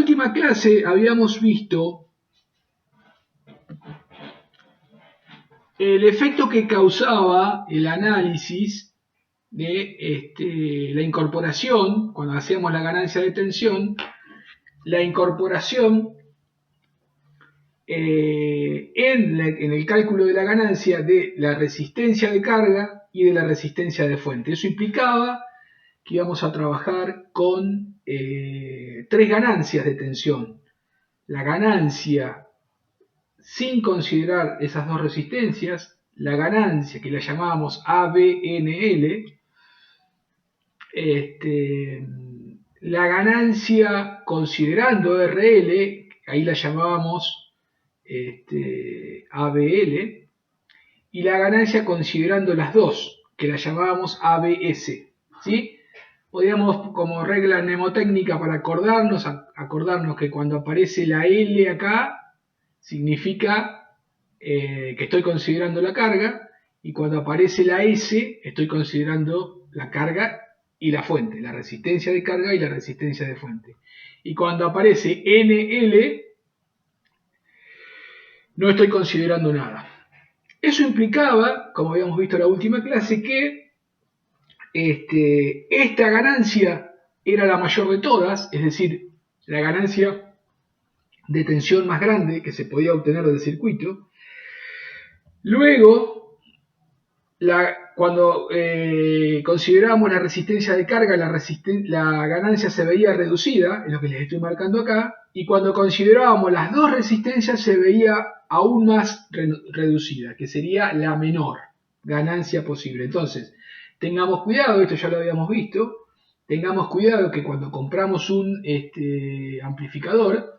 última clase habíamos visto el efecto que causaba el análisis de la incorporación, cuando hacíamos la ganancia de tensión, la incorporación en el cálculo de la ganancia de la resistencia de carga y de la resistencia de fuente. Eso implicaba que íbamos a trabajar con tres ganancias de tensión. La ganancia sin considerar esas dos resistencias, la ganancia que la llamábamos ABNL, la ganancia considerando RL, ahí la llamábamos ABL, y la ganancia considerando las dos, que la llamábamos ABS, ¿sí? Podríamos, como regla mnemotécnica para acordarnos que cuando aparece la L acá, significa que estoy considerando la carga, y cuando aparece la S, estoy considerando la carga y la fuente, la resistencia de carga y la resistencia de fuente. Y cuando aparece NL, no estoy considerando nada. Eso implicaba, como habíamos visto en la última clase, que esta ganancia era la mayor de todas, es decir, la ganancia de tensión más grande que se podía obtener del circuito. Luego, cuando considerábamos la resistencia de carga, la ganancia se veía reducida, es lo que les estoy marcando acá, y cuando considerábamos las dos resistencias se veía aún más reducida, que sería la menor ganancia posible. Entonces, tengamos cuidado, esto ya lo habíamos visto, tengamos cuidado que cuando compramos un amplificador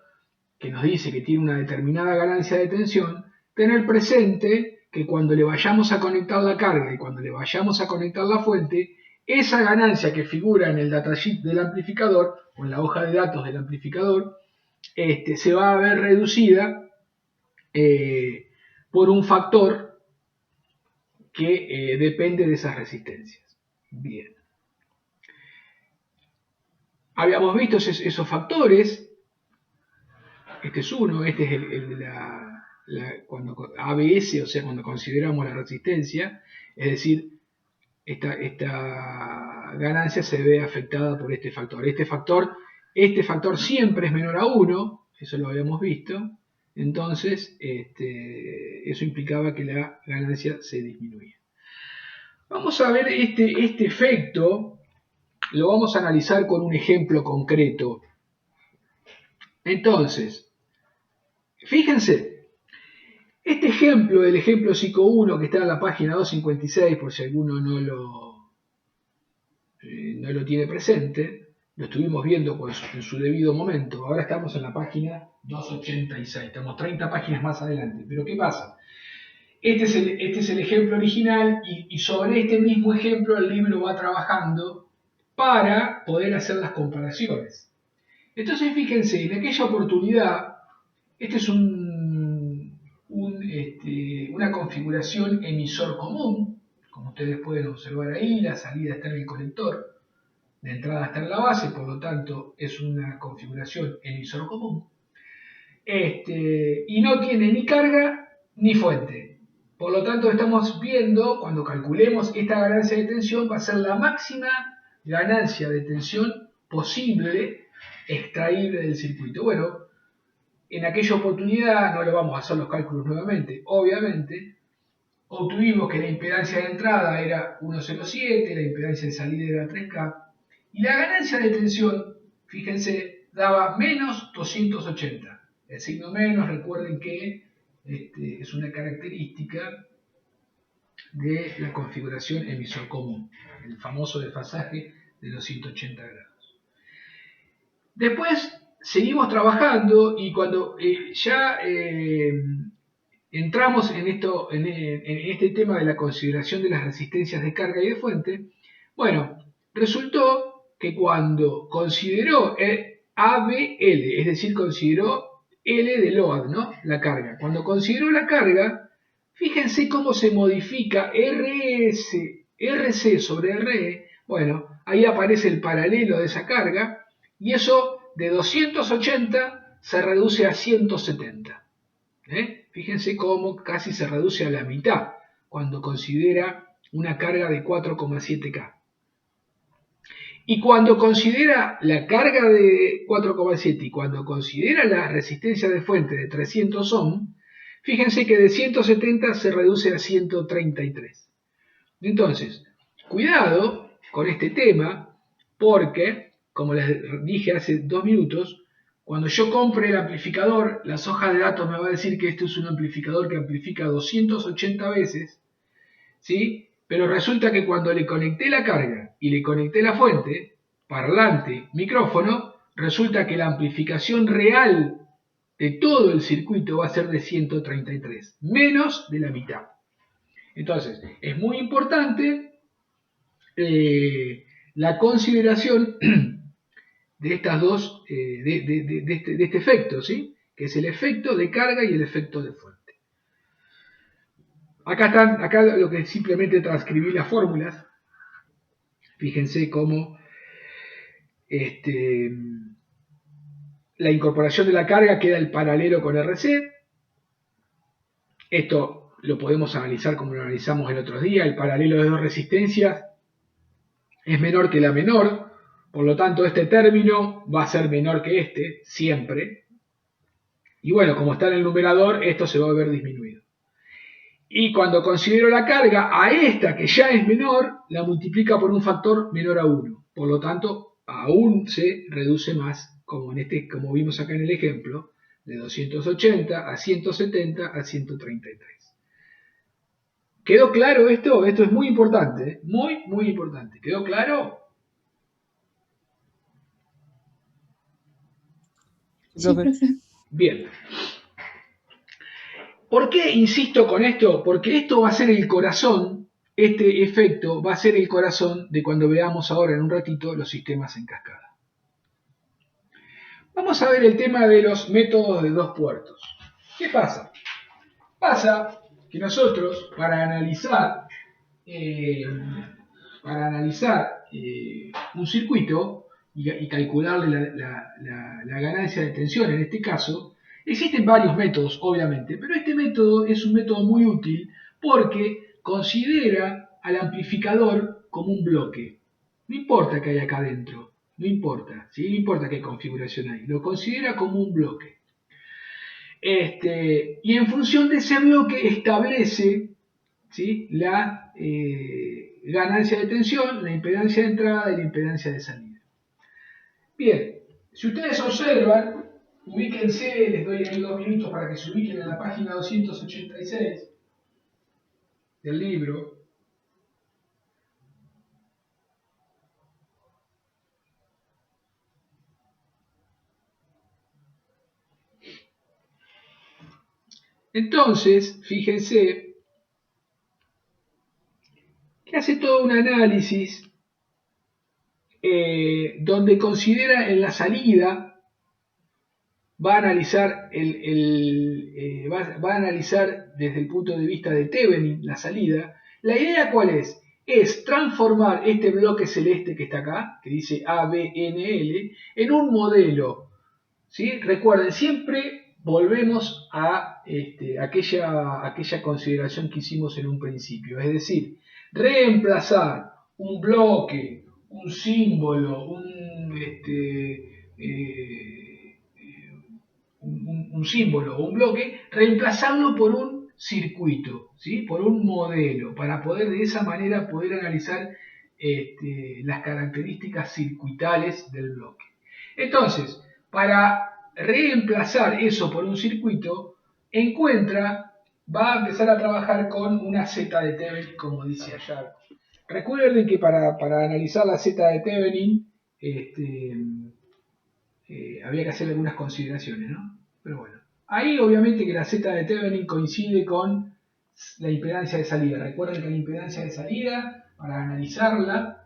que nos dice que tiene una determinada ganancia de tensión, tener presente que cuando le vayamos a conectar la carga y cuando le vayamos a conectar la fuente, esa ganancia que figura en el datasheet del amplificador o en la hoja de datos del amplificador se va a ver reducida por un factor que depende de esas resistencias. Bien. Habíamos visto esos factores. Este es uno, este es el de cuando ABS, o sea, cuando consideramos la resistencia, es decir, esta ganancia se ve afectada por este factor. Este factor siempre es menor a 1, eso lo habíamos visto, entonces eso implicaba que la ganancia se disminuía. Vamos a ver este efecto, lo vamos a analizar con un ejemplo concreto. Entonces, fíjense, este ejemplo, el ejemplo Psico 1 que está en la página 256, por si alguno no lo tiene presente, lo estuvimos viendo en su debido momento. Ahora estamos en la página 286, estamos 30 páginas más adelante. Pero ¿qué pasa? Este es el ejemplo original y sobre este mismo ejemplo el libro va trabajando para poder hacer las comparaciones. Entonces fíjense, en aquella oportunidad, este es una configuración emisor común, como ustedes pueden observar ahí, la salida está en el colector, la entrada está en la base, por lo tanto es una configuración emisor común, y no tiene ni carga ni fuente. Por lo tanto estamos viendo, cuando calculemos esta ganancia de tensión, va a ser la máxima ganancia de tensión posible extraíble del circuito. Bueno, en aquella oportunidad, no lo vamos a hacer los cálculos nuevamente, obviamente, obtuvimos que la impedancia de entrada era 1,07, la impedancia de salida era 3K, y la ganancia de tensión, fíjense, daba menos 280. El signo menos, recuerden que es una característica de la configuración emisor común, el famoso desfasaje de los 180 grados. Después seguimos trabajando y cuando ya entramos en este tema de la consideración de las resistencias de carga y de fuente, bueno, resultó que cuando consideró ABL, es decir, consideró L de load, ¿no? La carga. Cuando consideró la carga, fíjense cómo se modifica RC sobre RE. Bueno, ahí aparece el paralelo de esa carga y eso de 280 se reduce a 170. Fíjense cómo casi se reduce a la mitad cuando considera una carga de 4,7K. Y cuando considera la carga de 4,7 y cuando considera la resistencia de fuente de 300 ohm, fíjense que de 170 se reduce a 133. Entonces, cuidado con este tema, porque, como les dije hace 2 minutos, cuando yo compre el amplificador, las hojas de datos me va a decir que este es un amplificador que amplifica 280 veces, ¿sí? Pero resulta que cuando le conecté la carga y le conecté la fuente, parlante, micrófono, resulta que la amplificación real de todo el circuito va a ser de 133, menos de la mitad. Entonces, es muy importante la consideración de estas dos, de este efecto, ¿sí? Que es el efecto de carga y el efecto de fuente. Acá lo que simplemente transcribí las fórmulas. Fíjense cómo la incorporación de la carga queda el paralelo con RC. Esto lo podemos analizar como lo analizamos el otro día. El paralelo de dos resistencias es menor que la menor. Por lo tanto, este término va a ser menor que este, siempre. Y bueno, como está en el numerador, esto se va a ver disminuido. Y cuando considero la carga a esta, que ya es menor, la multiplica por un factor menor a 1. Por lo tanto, aún se reduce más, como vimos acá en el ejemplo, de 280 a 170 a 133. ¿Quedó claro esto? Esto es muy importante, muy, muy importante. ¿Quedó claro? Sí, profe. Bien. ¿Por qué insisto con esto? Porque esto va a ser el corazón, este efecto va a ser el corazón de cuando veamos ahora en un ratito los sistemas en cascada. Vamos a ver el tema de los métodos de dos puertos. ¿Qué pasa? Pasa que nosotros, para analizar un circuito y calcularle la ganancia de tensión en este caso, existen varios métodos, obviamente, pero este método es un método muy útil porque considera al amplificador como un bloque. No importa qué hay acá adentro, no importa, ¿sí? No importa qué configuración hay, lo considera como un bloque. Y en función de ese bloque establece, ¿sí?, la ganancia de tensión, la impedancia de entrada y la impedancia de salida. Bien, si ustedes observan, ubíquense, les doy ahí 2 minutos para que se ubiquen en la página 286 del libro. Entonces, fíjense que hace todo un análisis donde considera en la salida, va a analizar va a analizar desde el punto de vista de Thevenin la salida. La idea ¿cuál es? Es transformar este bloque celeste que está acá, que dice ABNL, en un modelo. ¿Sí? Recuerden, siempre volvemos a aquella consideración que hicimos en un principio, es decir, reemplazar un bloque, un símbolo, un símbolo o un bloque, reemplazarlo por un circuito, ¿sí?, por un modelo, para poder de esa manera poder analizar las características circuitales del bloque. Entonces, para reemplazar eso por un circuito, va a empezar a trabajar con una Z de Thevenin, como dice allá. Recuerden que para analizar la Z de Thevenin, había que hacer algunas consideraciones, ¿no? Pero bueno, ahí obviamente que la Z de Thevenin coincide con la impedancia de salida. Recuerden que la impedancia de salida, para analizarla,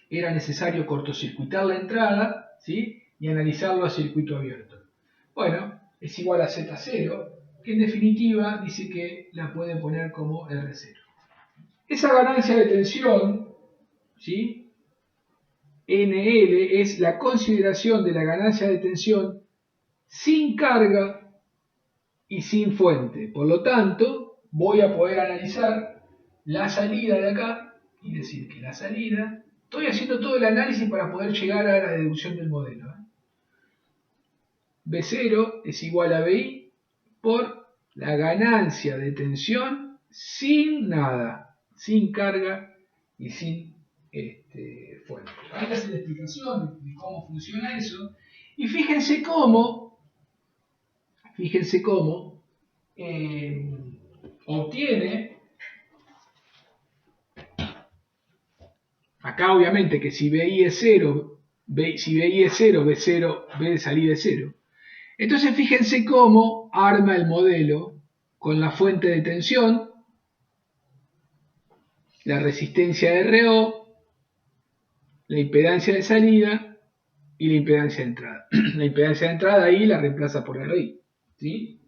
era necesario cortocircuitar la entrada, ¿sí?, y analizarlo a circuito abierto. Bueno, es igual a Z0, que en definitiva dice que la pueden poner como R0. Esa ganancia de tensión, ¿sí?, NL es la consideración de la ganancia de tensión sin carga y sin fuente. Por lo tanto, voy a poder analizar la salida de acá y decir que la salida, estoy haciendo todo el análisis para poder llegar a la deducción del modelo. B0 es igual a BI por la ganancia de tensión sin nada, sin carga y sin fuente. Ahí está la explicación de cómo funciona eso. Y fíjense cómo obtiene, acá obviamente que si BI es 0, si BI es 0, B0, B de salida es 0. Entonces fíjense cómo arma el modelo con la fuente de tensión, la resistencia RO, la impedancia de salida y la impedancia de entrada. La impedancia de entrada ahí la reemplaza por RI, ¿sí?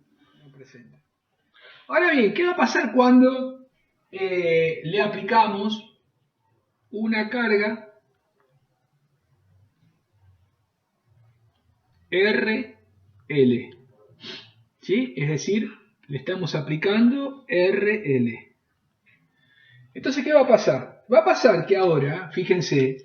No presenta. Ahora bien, ¿qué va a pasar cuando le aplicamos una carga RL? ¿Sí? Es decir, le estamos aplicando RL. Entonces, ¿qué va a pasar? Va a pasar que ahora, fíjense,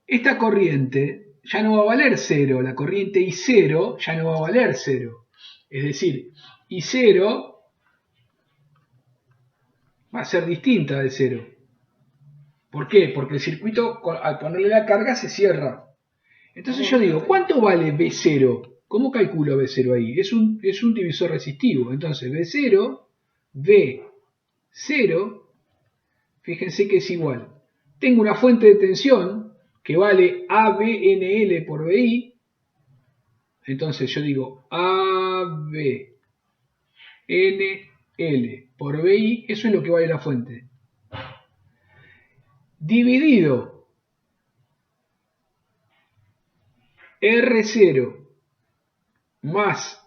esta corriente ya no va a valer 0, la corriente I0 ya no va a valer 0. Es decir, I0 va a ser distinta de 0. ¿Por qué? Porque el circuito, al ponerle la carga, se cierra. Entonces yo digo, ¿cuánto vale B0? ¿Cómo calculo B0 ahí? Es un divisor resistivo. Entonces B0, B0, fíjense que es igual. Tengo una fuente de tensión que vale ABNL por BI. Entonces yo digo ABNL por BI, eso es lo que vale la fuente. Dividido R0 más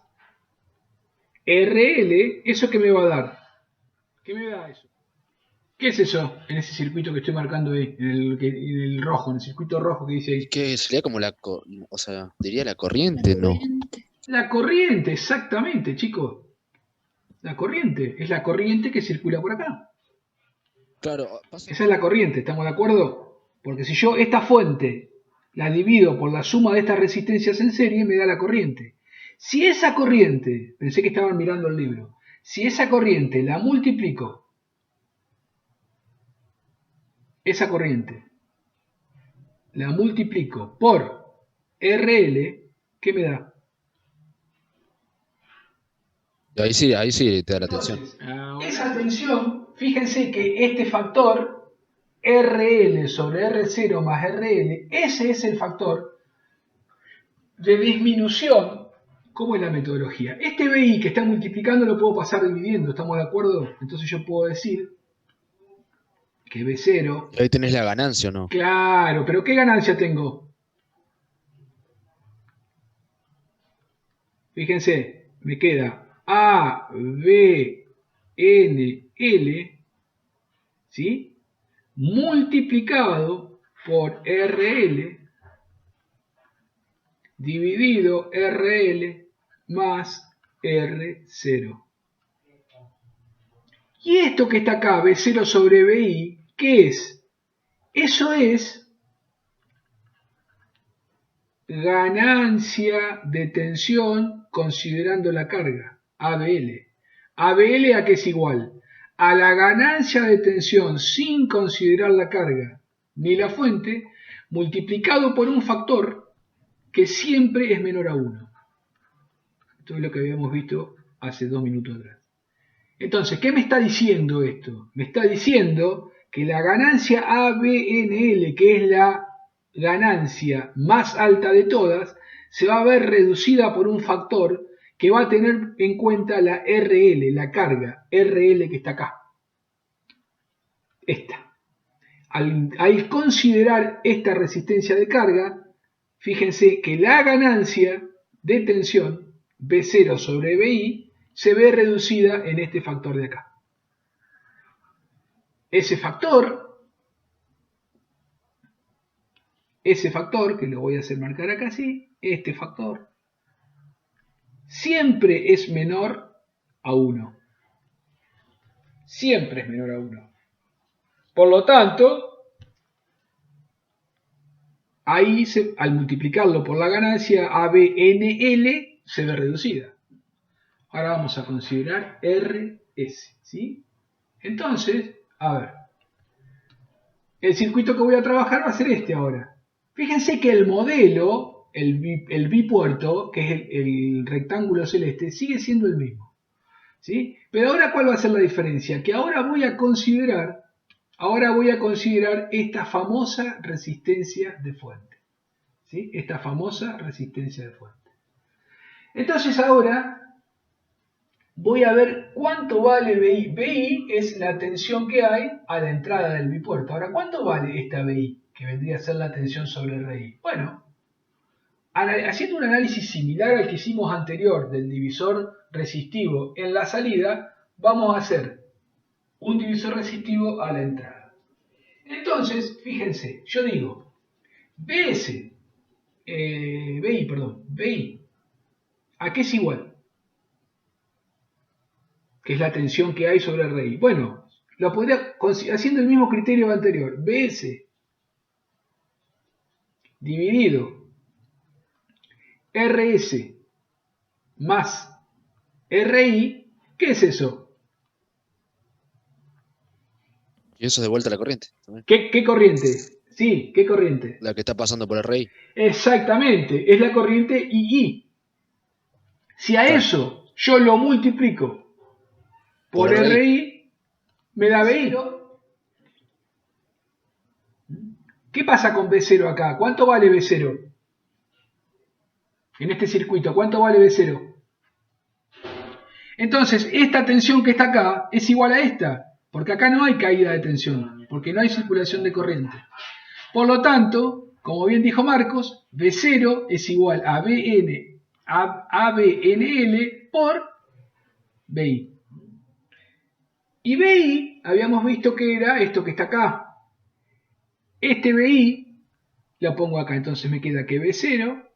RL, ¿eso qué me va a dar? ¿Qué me da eso? ¿Qué es eso en ese circuito que estoy marcando ahí? En el rojo, en el circuito rojo que dice ahí. Que sería como o sea, diría la corriente, ¿no? La corriente, exactamente, chicos. La corriente, es la corriente que circula por acá. Claro, pasa Esa es la corriente, ¿estamos de acuerdo? Porque si yo esta fuente la divido por la suma de estas resistencias en serie, me da la corriente. Si esa corriente, pensé que estaban mirando el libro, si esa corriente la multiplico, esa corriente la multiplico por RL, ¿qué me da? ahí sí te da la atención. Entonces, esa tensión, fíjense que este factor RL sobre R0 más RL, ese es el factor de disminución. ¿Cómo es la metodología? Este BI que está multiplicando lo puedo pasar dividiendo, ¿estamos de acuerdo? Entonces yo puedo decir que B0, Ahí tenés la ganancia, ¿o no? claro, pero ¿qué ganancia tengo? Fíjense, me queda A, B, N, L, ¿sí? Multiplicado por RL dividido RL más R0. Y esto que está acá, B0 sobre BI, ¿qué es? Eso es ganancia de tensión considerando la carga, ABL. ABL a qué es igual? A la ganancia de tensión sin considerar la carga ni la fuente, multiplicado por un factor que siempre es menor a 1. Esto es lo que habíamos visto hace 2 minutos atrás. Entonces, ¿qué me está diciendo esto? Me está diciendo que la ganancia ABNL, que es la ganancia más alta de todas, se va a ver reducida por un factor que va a tener en cuenta la RL, la carga, RL que está acá. Esta. Al considerar esta resistencia de carga, fíjense que la ganancia de tensión, B0 sobre BI, se ve reducida en este factor de acá. Ese factor ese factor, que lo voy a hacer marcar acá así, este factor, siempre es menor a 1. Siempre es menor a 1. Por lo tanto, ahí al multiplicarlo por la ganancia ABNL se ve reducida. Ahora vamos a considerar RS, ¿sí? Entonces, a ver, el circuito que voy a trabajar va a ser este ahora. Fíjense que el modelo, el bipuerto, que es el rectángulo celeste, sigue siendo el mismo, ¿sí? Pero ahora, ¿cuál va a ser la diferencia? Que ahora voy a considerar esta famosa resistencia de fuente, ¿sí? Esta famosa resistencia de fuente. Entonces ahora voy a ver cuánto vale BI. BI es la tensión que hay a la entrada del bipuerto. Ahora, ¿cuánto vale esta BI? Que vendría a ser la tensión sobre RI. Bueno, haciendo un análisis similar al que hicimos anterior del divisor resistivo en la salida, vamos a hacer un divisor resistivo a la entrada. Entonces, fíjense, yo digo, BI, ¿a qué es igual? Que es la tensión que hay sobre el RI. Bueno, lo podría, haciendo el mismo criterio anterior, BS dividido RS más RI, ¿qué es eso? Y eso es de vuelta a la corriente también. ¿Qué corriente? Sí, ¿qué corriente? La que está pasando por el RI. Exactamente, es la corriente II. Si a Claro. eso yo lo multiplico por RI, me da BI. ¿Qué pasa con B0 acá? ¿Cuánto vale B0? En este circuito, ¿cuánto vale B0? Entonces, esta tensión que está acá es igual a esta, porque acá no hay caída de tensión, porque no hay circulación de corriente. Por lo tanto, como bien dijo Marcos, B0 es igual a BNL por BI. Y BI, habíamos visto que era esto que está acá. Este BI, lo pongo acá, entonces me queda que B0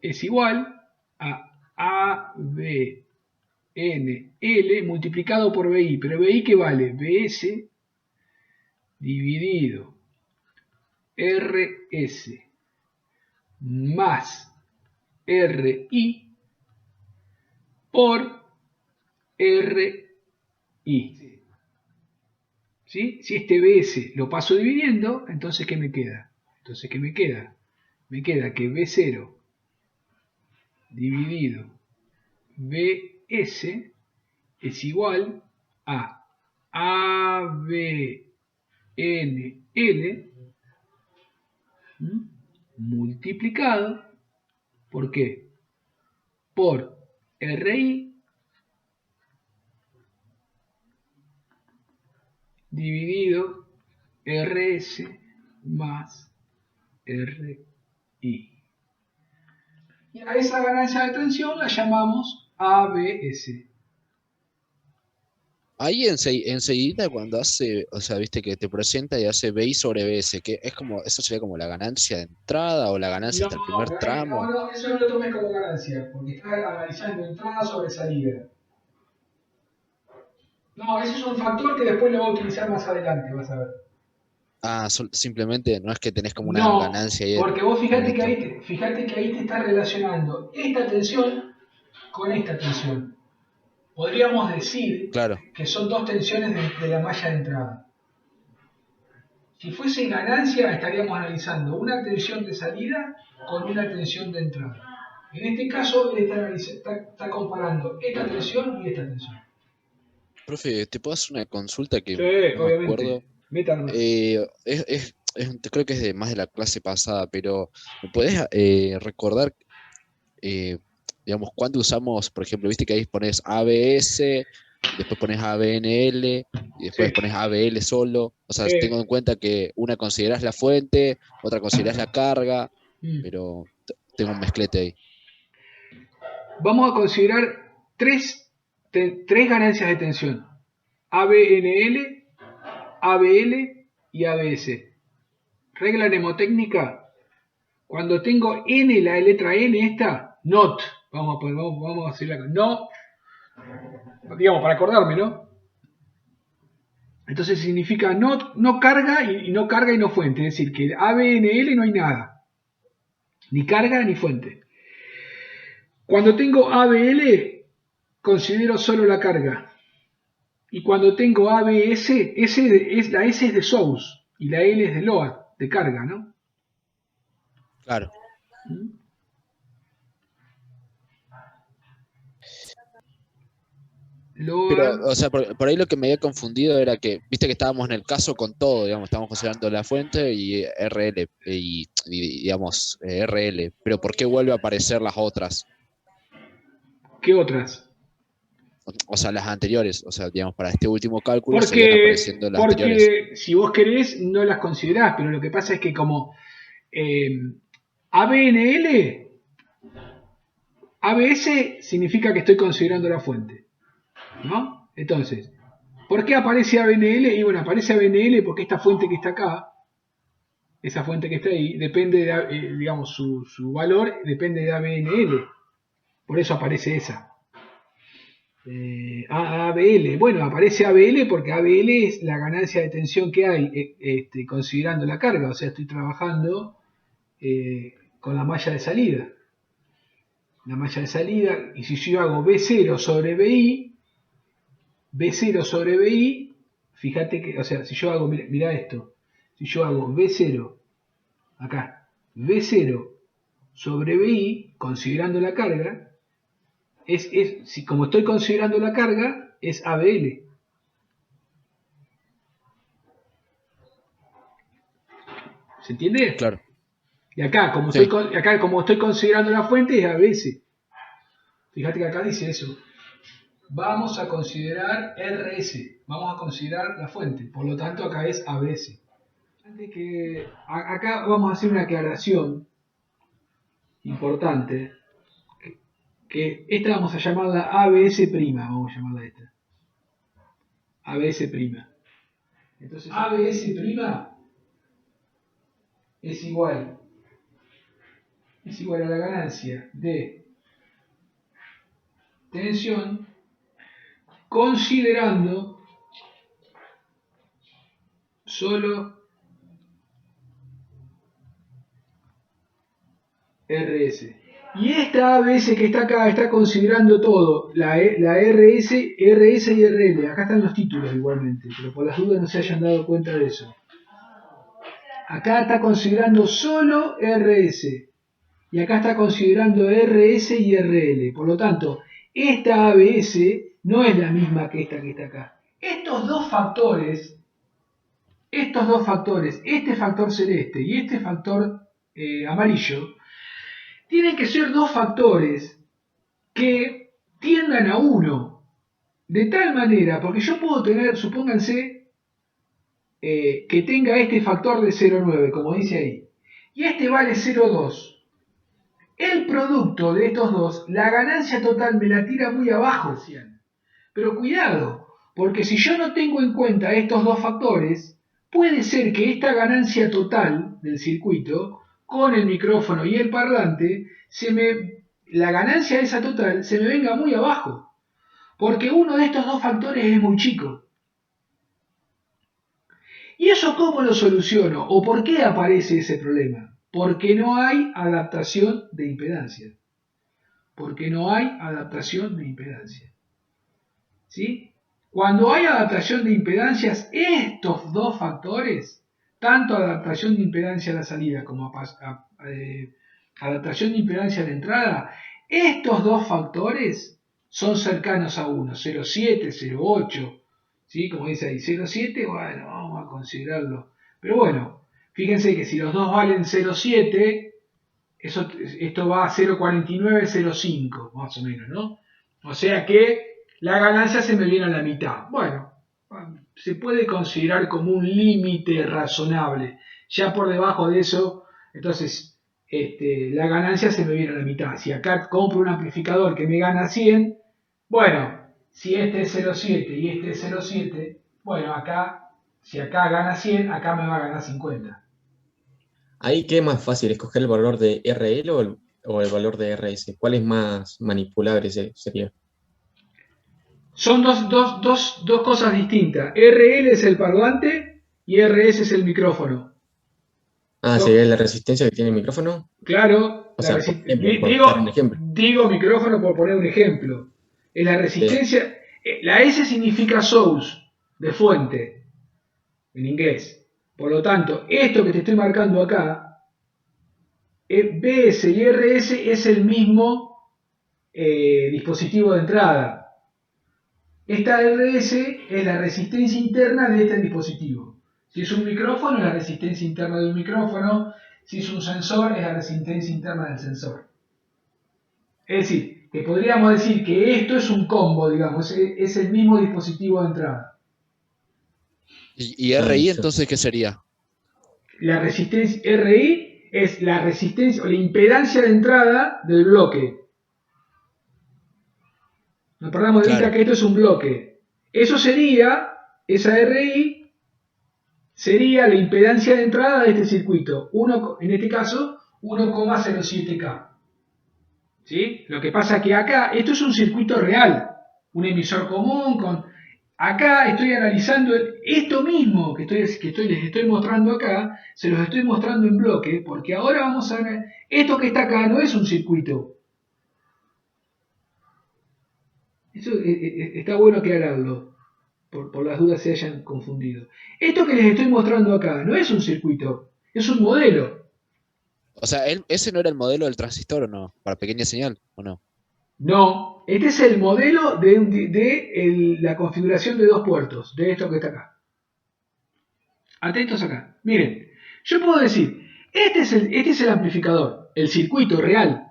es igual a ABNL multiplicado por BI. ¿Pero BI qué vale? BS dividido RS más RI por RI. ¿Sí? Si este BS lo paso dividiendo, entonces ¿qué me queda? Me queda que B0 dividido BS es igual a ABNL multiplicado ¿por qué? Por RI dividido RS más RI. Y a esa ganancia de tensión la llamamos ABS. Ahí enseguida cuando hace, o sea, viste que te presenta y hace BI sobre BS, que es como, eso sería como la ganancia de entrada o la ganancia hasta el primer tramo. No, eso no lo tomes como ganancia, porque estás analizando entrada sobre salida. No, eso es un factor que después lo va a utilizar más adelante, vas a ver. Ah, simplemente no es que tenés como una No, ganancia ahí porque vos en fíjate el que ahí todo. te está relacionando esta tensión con esta tensión. Podríamos decir Claro. que son dos tensiones de la malla de entrada. Si fuese ganancia, estaríamos analizando una tensión de salida con una tensión de entrada. En este caso, está comparando esta tensión y esta tensión. Profe, ¿te puedo hacer una consulta que Sí, no me obviamente. acuerdo? Métanos. Creo que es de más de la clase pasada, pero ¿me podés recordar, eh, digamos, cuándo usamos, por ejemplo, viste que ahí pones ABS, después pones ABNL y después Sí. pones ABL solo? O sea, tengo Eh, en cuenta que una considerás la fuente, otra considerás la carga, mm. pero tengo un mezclete ahí. Vamos a considerar tres ganancias de tensión. ABNL, ABL y ABS. regla mnemotécnica, cuando tengo N, la letra N esta, not, vamos a hacerla, no, digamos, para acordarme, ¿no? Entonces significa no carga y no carga y no fuente, es decir, que ABNL no hay nada, ni carga ni fuente. Cuando tengo ABL, considero solo la carga. Y cuando tengo ABS, la S es de source y la L es de load, de carga, ¿no? Claro. Pero, o sea, por ahí lo que me había confundido era que, viste que estábamos en el caso con todo, digamos, estábamos considerando la fuente y RL, y digamos, RL, pero ¿por qué vuelve a aparecer las otras? ¿Qué otras? O sea, las anteriores, o sea, digamos, para este último cálculo seguían apareciendo las anteriores. Porque si vos querés no las considerás, pero lo que pasa es que como ABNL, ABS significa que estoy considerando la fuente, ¿no? Entonces, ¿por qué aparece ABNL? Y bueno, aparece ABNL porque esta fuente que está acá, esa fuente que está ahí, depende de, digamos, su valor depende de ABNL. Por eso aparece esa. ABL, bueno, aparece ABL porque ABL es la ganancia de tensión que hay considerando la carga, o sea, estoy trabajando con la malla de salida. La malla de salida, y si yo hago B0 sobre BI, fíjate que, o sea, si yo hago, mira esto, si yo hago B0, acá, B0 sobre BI, considerando la carga, si como estoy considerando la carga, es ABL. ¿Se entiende? Claro. Y acá, como estoy considerando la fuente, es ABS. Fíjate que acá dice eso. Vamos a considerar RS. Vamos a considerar la fuente. Por lo tanto, acá es ABS. Acá vamos a hacer una aclaración importante. Que esta vamos a llamarla ABS'. Vamos a llamarla esta. ABS'. Entonces, ABS' es igual a la ganancia de tensión considerando solo RS. Y esta ABS que está acá está considerando todo, la RS y RL. Acá están los títulos igualmente, pero por las dudas no se hayan dado cuenta de eso. Acá está considerando solo RS. Y acá está considerando RS y RL. Por lo tanto, esta ABS no es la misma que esta acá. Estos dos factores, este factor celeste y este factor amarillo, tienen que ser dos factores que tiendan a 1. De tal manera, porque yo puedo tener, supónganse, que tenga este factor de 0,9, como dice ahí, y este vale 0,2. El producto de estos dos, la ganancia total me la tira muy abajo, decían. Pero cuidado, porque si yo no tengo en cuenta estos dos factores, puede ser que esta ganancia total del circuito, con el micrófono y el parlante, la ganancia de esa total se me venga muy abajo. Porque uno de estos dos factores es muy chico. ¿Y eso cómo lo soluciono? ¿O por qué aparece ese problema? Porque no hay adaptación de impedancia. ¿Sí? Cuando hay adaptación de impedancias, estos dos factores, tanto adaptación de impedancia a la salida como adaptación de impedancia a la entrada, estos dos factores son cercanos a 1, 0,7, 0,8, ¿sí? Como dice ahí, 0,7, bueno, vamos a considerarlo. Pero bueno, fíjense que si los dos valen 0,7, esto va a 0,49, 0,5, más o menos, ¿no? O sea que la ganancia se me viene a la mitad. Bueno, se puede considerar como un límite razonable. Ya por debajo de eso, entonces, la ganancia se me viene a la mitad. Si acá compro un amplificador que me gana 100, bueno, si este es 0,7 y este es 0,7, bueno, acá, si acá gana 100, acá me va a ganar 50. ahí qué es más fácil, escoger el valor de RL o el valor de RS. ¿Cuál es más manipulable sería? Son dos cosas distintas. RL es el parlante y RS es el micrófono. Ah, sería la resistencia que tiene el micrófono. Claro, O sea, por ejemplo, por dar un ejemplo. digo micrófono por poner un ejemplo. Es la Sí. resistencia. La S significa source, de fuente, en inglés. Por lo tanto, esto que te estoy marcando acá, BS y RS es el mismo dispositivo de entrada. Esta RS es la resistencia interna de este dispositivo. Si es un micrófono, es la resistencia interna de un micrófono. Si es un sensor, es la resistencia interna del sensor. Es decir, que podríamos decir que esto es un combo, digamos, es el mismo dispositivo de entrada. ¿Y Ah, RI listo. entonces qué sería? La resistencia RI es la resistencia o la impedancia de entrada del bloque. No perdamos de vista Claro, que esto es un bloque. Eso sería, esa RI sería la impedancia de entrada de este circuito. En este caso, 1,07K. ¿Sí? Lo que pasa es que acá, esto es un circuito real, un emisor común con... Acá estoy analizando esto mismo que les estoy mostrando acá, se los estoy mostrando en bloque, porque ahora vamos a ver, esto que está acá no es un circuito. Eso está bueno aclararlo, por las dudas se hayan confundido. Esto que les estoy mostrando acá no es un circuito, es un modelo. o sea, ese no era el modelo del transistor, ¿o no? Para pequeña señal, ¿o no? No, este es el modelo de la configuración de dos puertos, de esto que está acá. Atentos acá. Miren, yo puedo decir, este es el amplificador, el circuito real.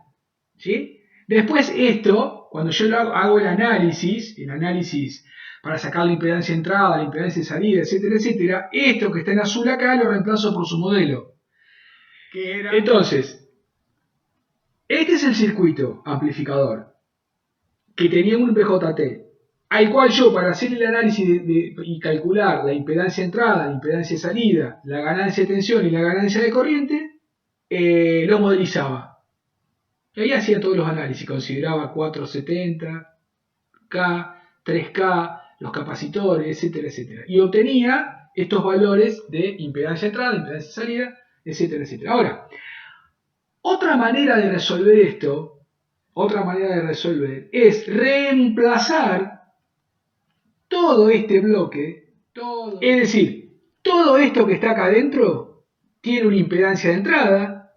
¿Sí? Después esto, cuando yo hago el análisis para sacar la impedancia de entrada, la impedancia de salida, etcétera, etcétera, esto que está en azul acá lo reemplazo por su modelo. Entonces, este es el circuito amplificador que tenía un BJT, al cual yo para hacer el análisis y calcular la impedancia de entrada, la impedancia de salida, la ganancia de tensión y la ganancia de corriente, lo modelizaba. Y ahí hacía todos los análisis, consideraba 470K, 3K, los capacitores, etcétera, etcétera. Y obtenía estos valores de impedancia de entrada, impedancia de salida, etcétera, etcétera. Ahora, otra manera de resolver esto, es reemplazar todo este bloque, es decir, todo esto que está acá adentro tiene una impedancia de entrada,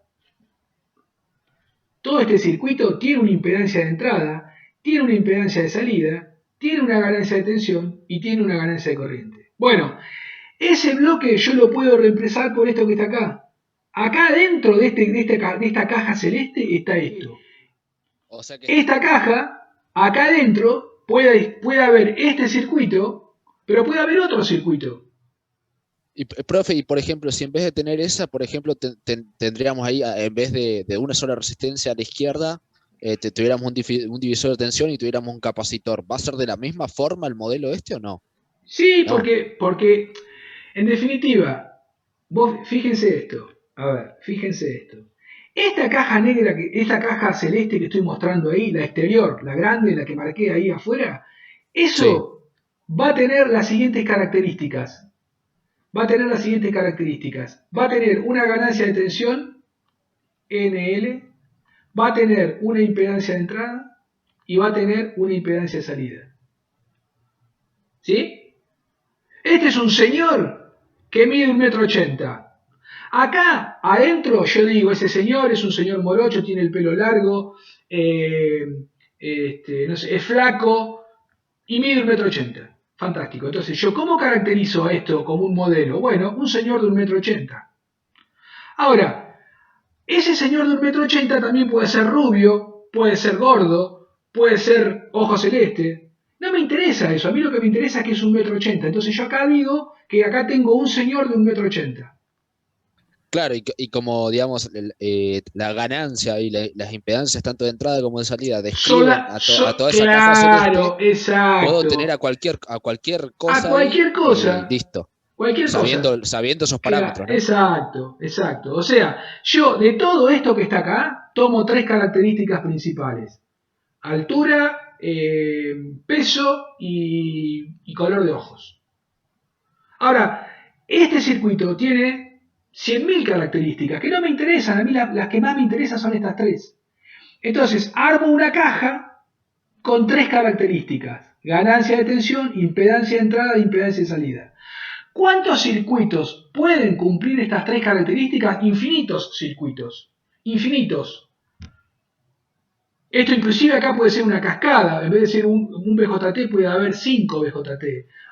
todo este circuito tiene una impedancia de entrada, tiene una impedancia de salida, tiene una ganancia de tensión y tiene una ganancia de corriente. Bueno, ese bloque yo lo puedo reemplazar por esto que está acá. Acá dentro de esta caja celeste está esto. O sea que Esta caja, acá adentro, puede haber este circuito, pero puede haber otro circuito. profe, y por ejemplo, si en vez de tener esa, por ejemplo, tendríamos ahí, en vez de una sola resistencia a la izquierda, tuviéramos un divisor de tensión y tuviéramos un capacitor, ¿va a ser de la misma forma el modelo este o no? Sí, No. porque en definitiva, vos fíjense esto. A ver, fíjense esto. Esta caja negra, esta caja celeste que estoy mostrando ahí, la exterior, la grande, la que marqué ahí afuera, Sí, eso va a tener las siguientes características. Va a tener una ganancia de tensión, NL, va a tener una impedancia de entrada y va a tener una impedancia de salida. ¿Sí? Este es un señor que mide 1,80 m. Acá adentro yo digo, ese señor es un señor morocho, tiene el pelo largo, no sé, es flaco y mide 1,80 m. Fantástico. Entonces, ¿yo cómo caracterizo a esto como un modelo? Bueno, un señor de 1,80 m. Ahora, ese señor de 1,80 m también puede ser rubio, puede ser gordo, puede ser ojo celeste. No me interesa eso, a mí lo que me interesa es que es 1,80 m. Entonces yo acá digo que acá tengo un señor de 1,80 m. claro, y como digamos, la ganancia y las impedancias tanto de entrada como de salida describen a toda esa caja celeste, Claro, puedo tener exacto. a cualquier A cosa ahí cualquier y cosa. listo. Cualquier cosa. Sabiendo esos parámetros, ¿no? Exacto, exacto. O sea, yo de todo esto que está acá, tomo 3 características principales. Altura, peso y color de ojos. Ahora, este circuito tiene 100.000 características que no me interesan. A mí las que más me interesan son estas 3. Entonces, armo una caja con 3 características. Ganancia de tensión, impedancia de entrada e impedancia de salida. ¿Cuántos circuitos pueden cumplir estas 3 características? Infinitos circuitos. Infinitos. Esto inclusive acá puede ser una cascada. En vez de ser un BJT puede haber 5 BJT.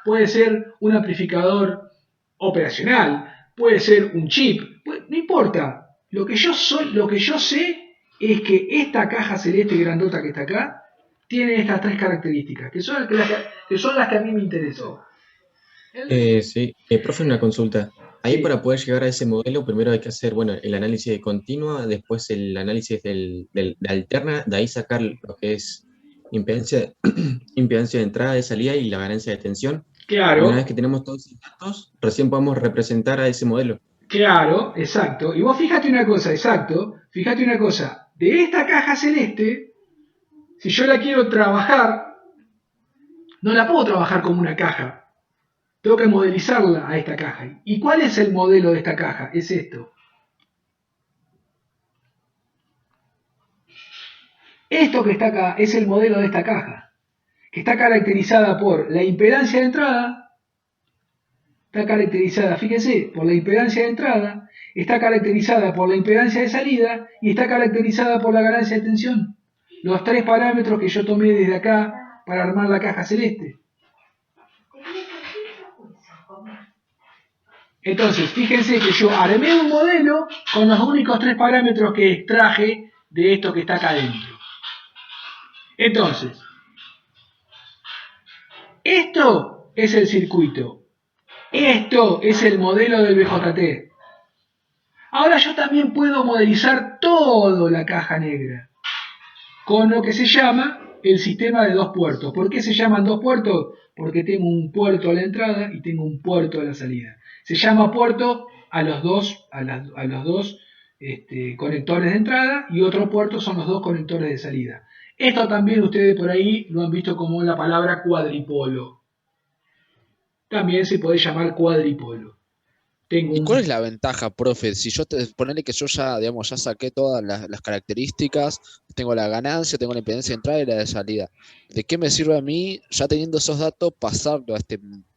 Puede ser un amplificador operacional. Puede ser un chip. No importa. Lo que yo sé es que esta caja celeste grandota que está acá tiene estas 3 características, que son las que a mí me interesan. Sí, profe, una consulta. Ahí Sí. para poder llegar a ese modelo, primero hay que hacer, bueno, el análisis de continua, después el análisis de alterna, de ahí sacar lo que es impedancia, impedancia de entrada, de salida y la ganancia de tensión. Y una vez Claro, que tenemos todos esos datos, recién podemos representar a ese modelo. claro, exacto. Y vos fíjate una cosa, exacto, fíjate una cosa. De esta caja celeste, si yo la quiero trabajar, no la puedo trabajar como una caja. Tengo que modelizarla a esta caja. ¿Y cuál es el modelo de esta caja? Es esto. Esto que está acá es el modelo de esta caja, que está caracterizada por la impedancia de entrada, está caracterizada, fíjense, por la impedancia de entrada, está caracterizada por la impedancia de salida y está caracterizada por la ganancia de tensión. Los 3 parámetros que yo tomé desde acá para armar la caja celeste. Entonces, fíjense que yo armé un modelo con los únicos 3 parámetros que extraje de esto que está acá adentro. Entonces, esto es el circuito. Esto es el modelo del BJT. Ahora yo también puedo modelizar toda la caja negra con lo que se llama el sistema de 2 puertos. ¿Por qué se llaman 2 puertos? Porque tengo un puerto a la entrada y tengo un puerto a la salida. Se llama puerto a los dos, conectores de entrada y otro puerto son los 2 conectores de salida. Esto también ustedes por ahí lo han visto como la palabra cuadripolo. También se puede llamar cuadripolo. ¿Y cuál es la ventaja, profe? Si yo ponele que yo ya, digamos, ya saqué todas las características, tengo la ganancia, tengo la impedancia de entrada y la de salida. ¿De qué me sirve a mí, ya teniendo esos datos, pasarlo a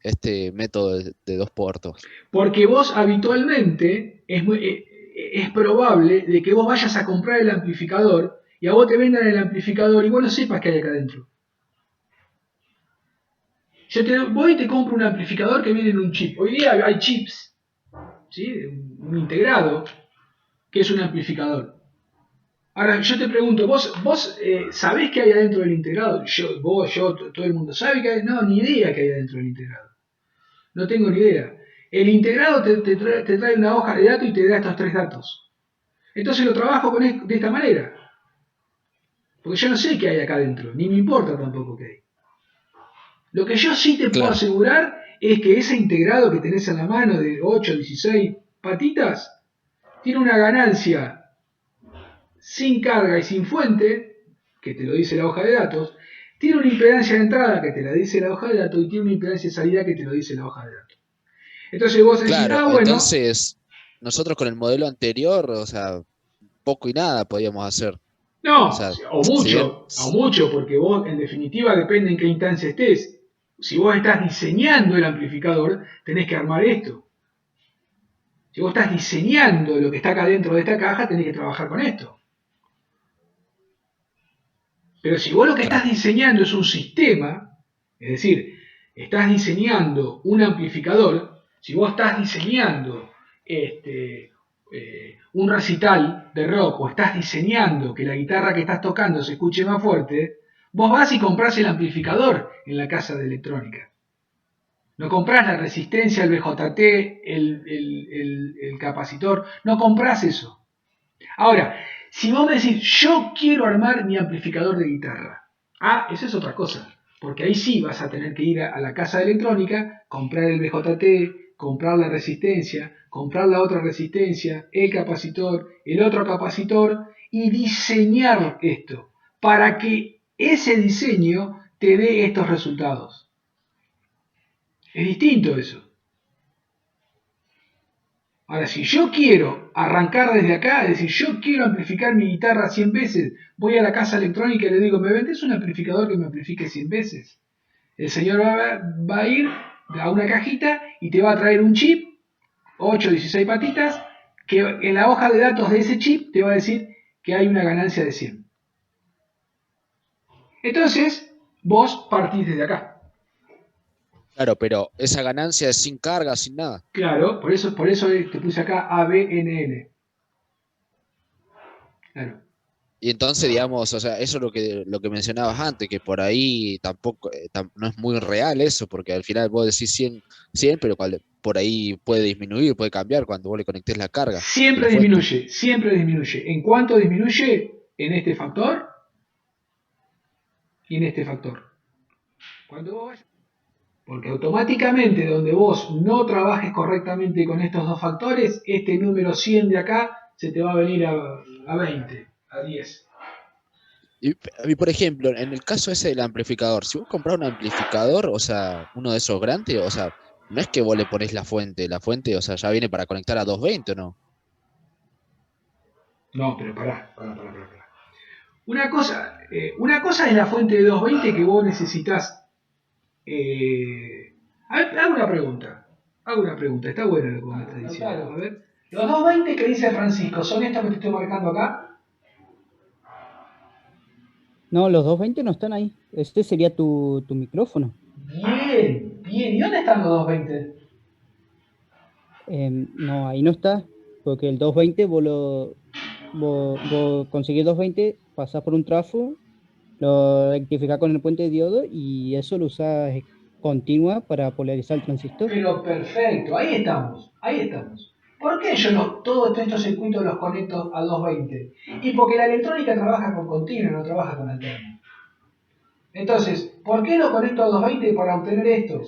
este método de 2 puertos? Porque vos habitualmente es probable de que vos vayas a comprar el amplificador y a vos te vendan el amplificador y vos no sepas qué hay acá adentro. Voy y te compro un amplificador que viene en un chip. Hoy día hay chips, ¿sí? Un integrado, que es un amplificador. Ahora, yo te pregunto, ¿vos sabés qué hay adentro del integrado? Todo el mundo sabe que hay. No, ni idea qué hay adentro del integrado. No tengo ni idea. El integrado te trae una hoja de datos y te da estos 3 datos. Entonces lo trabajo de esta manera. Porque yo no sé qué hay acá adentro, ni me importa tampoco qué hay. Lo que yo sí te puedo Claro. asegurar es que ese integrado que tenés en la mano de 8, 16 patitas, tiene una ganancia sin carga y sin fuente, que te lo dice la hoja de datos, tiene una impedancia de entrada que te la dice la hoja de datos y tiene una impedancia de salida que te lo dice la hoja de datos. Entonces vos decís, Claro, bueno, entonces nosotros con el modelo anterior, o sea, poco y nada podíamos hacer. no, O sea, o si bien, mucho, porque vos en definitiva depende en qué instancia estés. Si vos estás diseñando el amplificador, tenés que armar esto. Si vos estás diseñando lo que está acá dentro de esta caja, tenés que trabajar con esto. Pero si vos lo que estás claro, diseñando es un sistema, es decir, estás diseñando un amplificador, si vos estás diseñando un recital de rock o estás diseñando que la guitarra que estás tocando se escuche más fuerte, vos vas y comprás el amplificador en la casa de electrónica. No comprás la resistencia, el BJT, el capacitor, no comprás eso. Ahora, si vos me decís, yo quiero armar mi amplificador de guitarra, esa es otra cosa, porque ahí sí vas a tener que ir a la casa de electrónica, comprar el BJT, comprar la resistencia, comprar la otra resistencia, el capacitor, el otro capacitor y diseñar esto para que ese diseño te dé estos resultados. Es distinto eso. Ahora, si yo quiero arrancar desde acá, es decir, yo quiero amplificar mi guitarra 100 veces, voy a la casa electrónica y le digo, ¿me vendés un amplificador que me amplifique 100 veces? El señor va a ir a una cajita y te va a traer un chip, 8 o 16 patitas, que en la hoja de datos de ese chip te va a decir que hay una ganancia de 100. Entonces, vos partís desde acá. Claro, pero esa ganancia es sin carga, sin nada. Claro, por eso te puse acá ABNN. Claro. Y entonces, digamos, o sea, eso es lo que mencionabas antes, que por ahí tampoco, no es muy real eso, porque al final vos decís 100, pero por ahí puede disminuir, puede cambiar cuando vos le conectés la carga de la Siempre fuente. disminuye, siempre disminuye. ¿En cuánto disminuye? En este factor y en este factor. Cuando vos vayas, porque automáticamente donde vos no trabajes correctamente con estos dos factores, este número 100 de acá se te va a venir a 20, a 10. Y, por ejemplo, en el caso ese del amplificador, si vos comprás un amplificador, o sea, uno de esos grandes, o sea, no es que vos le ponés la fuente, o sea, ya viene para conectar a 220, ¿o no? No, pero pará. Una cosa es la fuente de 220 que vos necesitas. Hago una pregunta, está bueno lo que me estás diciendo. A ver, los 220 que dice Francisco, ¿son estos que te estoy marcando acá? No, los 220 no están ahí. Este sería tu micrófono. Bien. ¿Y dónde están los 220? No, ahí no está. Porque el 220 vos conseguís 220, pasás por un trafo, lo rectificás con el puente de diodo y eso lo usás continua para polarizar el transistor. Pero perfecto, ahí estamos. ¿Por qué yo todos estos circuitos los conecto a 220? Y porque la electrónica trabaja con continuo, no trabaja con alterno. Entonces, ¿por qué lo conecto a 220 para obtener esto?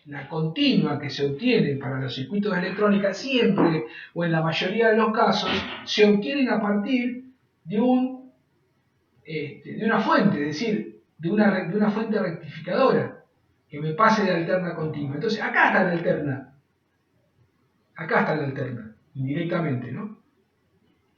La continua que se obtiene para los circuitos de electrónica siempre, o en la mayoría de los casos, se obtienen a partir de una fuente, es decir, de una fuente rectificadora que me pase de alterna a continua. Entonces, acá está la alterna, indirectamente, ¿no?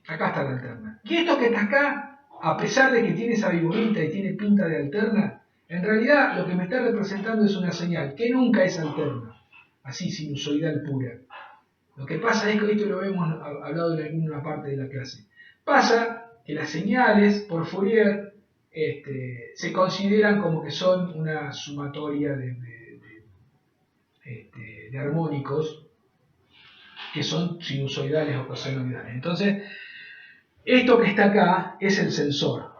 Acá está la alterna. Y esto que está acá, a pesar de que tiene esa viborita y tiene pinta de alterna, en realidad lo que me está representando es una señal que nunca es alterna, así sinusoidal pura. Lo que pasa es que esto lo hemos hablado en alguna parte de la clase. Pasa que las señales por Fourier se consideran como que son una sumatoria de armónicos que son sinusoidales o cosenoidales. Entonces, esto que está acá es el sensor,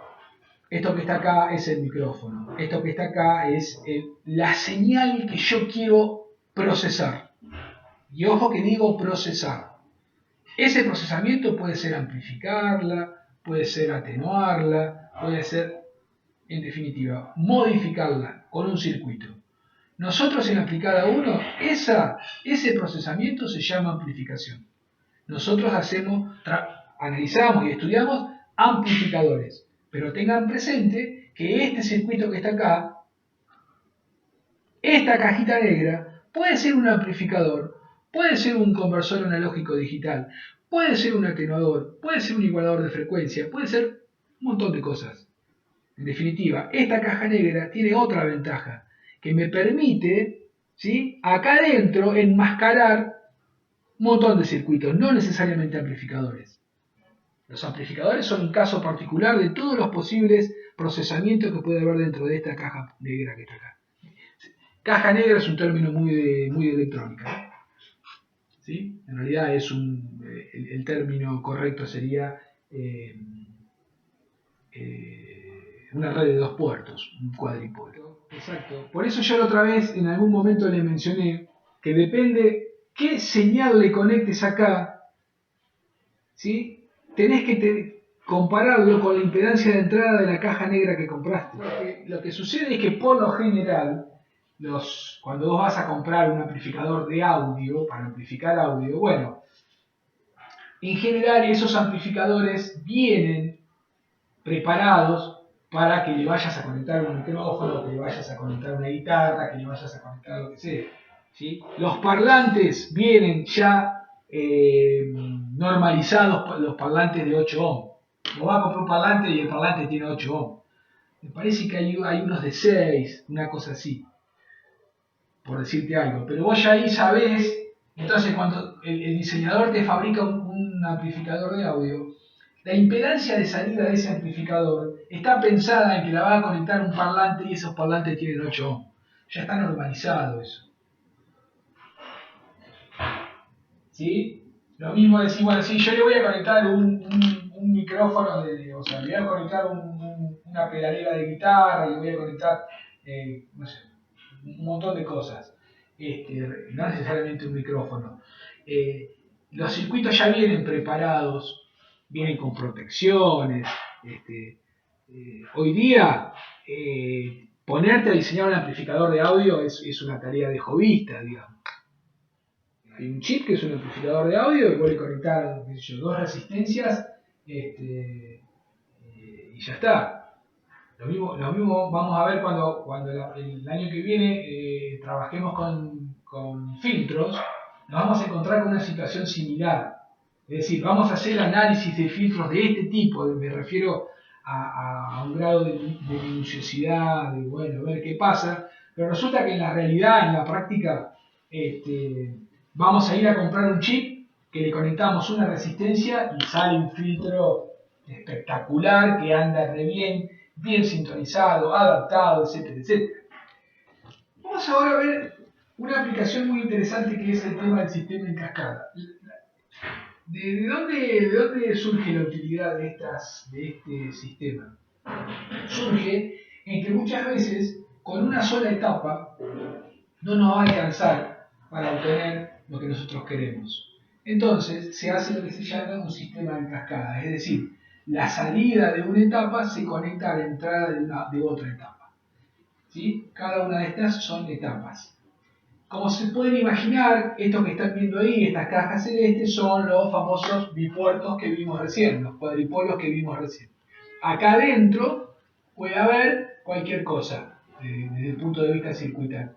esto que está acá es el micrófono, esto que está acá es la señal que yo quiero procesar. Y ojo que digo procesar. Ese procesamiento puede ser amplificarla, puede ser atenuarla, puede ser, en definitiva, modificarla con un circuito. Nosotros en Aplicada 1, ese procesamiento se llama amplificación. Nosotros analizamos y estudiamos amplificadores, pero tengan presente que este circuito que está acá, esta cajita negra, puede ser un amplificador, puede ser un conversor analógico digital, puede ser un atenuador, puede ser un igualador de frecuencia, puede ser un montón de cosas. En definitiva, esta caja negra tiene otra ventaja, que me permite, ¿sí?, acá adentro enmascarar un montón de circuitos, no necesariamente amplificadores. Los amplificadores son un caso particular de todos los posibles procesamientos que puede haber dentro de esta caja negra que está acá. Caja negra es un término muy de electrónica, ¿sí? En realidad es el término correcto sería una red de dos puertos, un cuadripuerto. Exacto. Por eso yo la otra vez en algún momento le mencioné que depende qué señal le conectes acá, ¿sí? Tenés que compararlo con la impedancia de entrada de la caja negra que compraste. Lo que sucede es que por lo general cuando vos vas a comprar un amplificador de audio, para amplificar audio, bueno, en general esos amplificadores vienen preparados para que le vayas a conectar un micrófono, que le vayas a conectar una guitarra, que le vayas a conectar lo que sea, ¿sí? Los parlantes vienen ya normalizados, los parlantes de 8 ohms. Vos vas a comprar un parlante y el parlante tiene 8 ohms. Me parece que hay unos de 6, una cosa así, por decirte algo. Pero vos ya ahí sabés, entonces cuando el diseñador te fabrica un amplificador de audio, la impedancia de salida de ese amplificador está pensada en que la va a conectar un parlante y esos parlantes tienen 8 ohms. Ya está normalizado eso. ¿Sí? Lo mismo decir, bueno, si yo le voy a conectar un micrófono, o sea, le voy a conectar una pedalera de guitarra, le voy a conectar, no sé, un montón de cosas. No necesariamente un micrófono. Los circuitos ya vienen preparados, vienen con protecciones. Hoy día, ponerte a diseñar un amplificador de audio es una tarea de hobbyista, digamos. Hay un chip que es un amplificador de audio y vos le conectás, qué sé yo, 2 resistencias y ya está. Lo mismo vamos a ver cuando el año que viene trabajemos con filtros, nos vamos a encontrar con una situación similar. Es decir, vamos a hacer el análisis de filtros de este tipo, me refiero a un grado de minuciosidad, de bueno, ver qué pasa, pero resulta que en la realidad, en la práctica, vamos a ir a comprar un chip que le conectamos una resistencia y sale un filtro espectacular que anda re bien sintonizado, adaptado, etcétera, etcétera. Vamos ahora a ver una aplicación muy interesante que es el tema del sistema en cascada. ¿De dónde surge la utilidad de este sistema? Surge en que muchas veces con una sola etapa no nos va a alcanzar para obtener lo que nosotros queremos. Entonces se hace lo que se llama un sistema en cascada, es decir, la salida de una etapa se conecta a la entrada de otra etapa. ¿Sí? Cada una de estas son etapas. Como se pueden imaginar, esto que están viendo ahí, estas cajas celestes, son los famosos bipuertos que vimos recién, los cuadripolos que vimos recién. Acá adentro puede haber cualquier cosa desde el punto de vista circuital.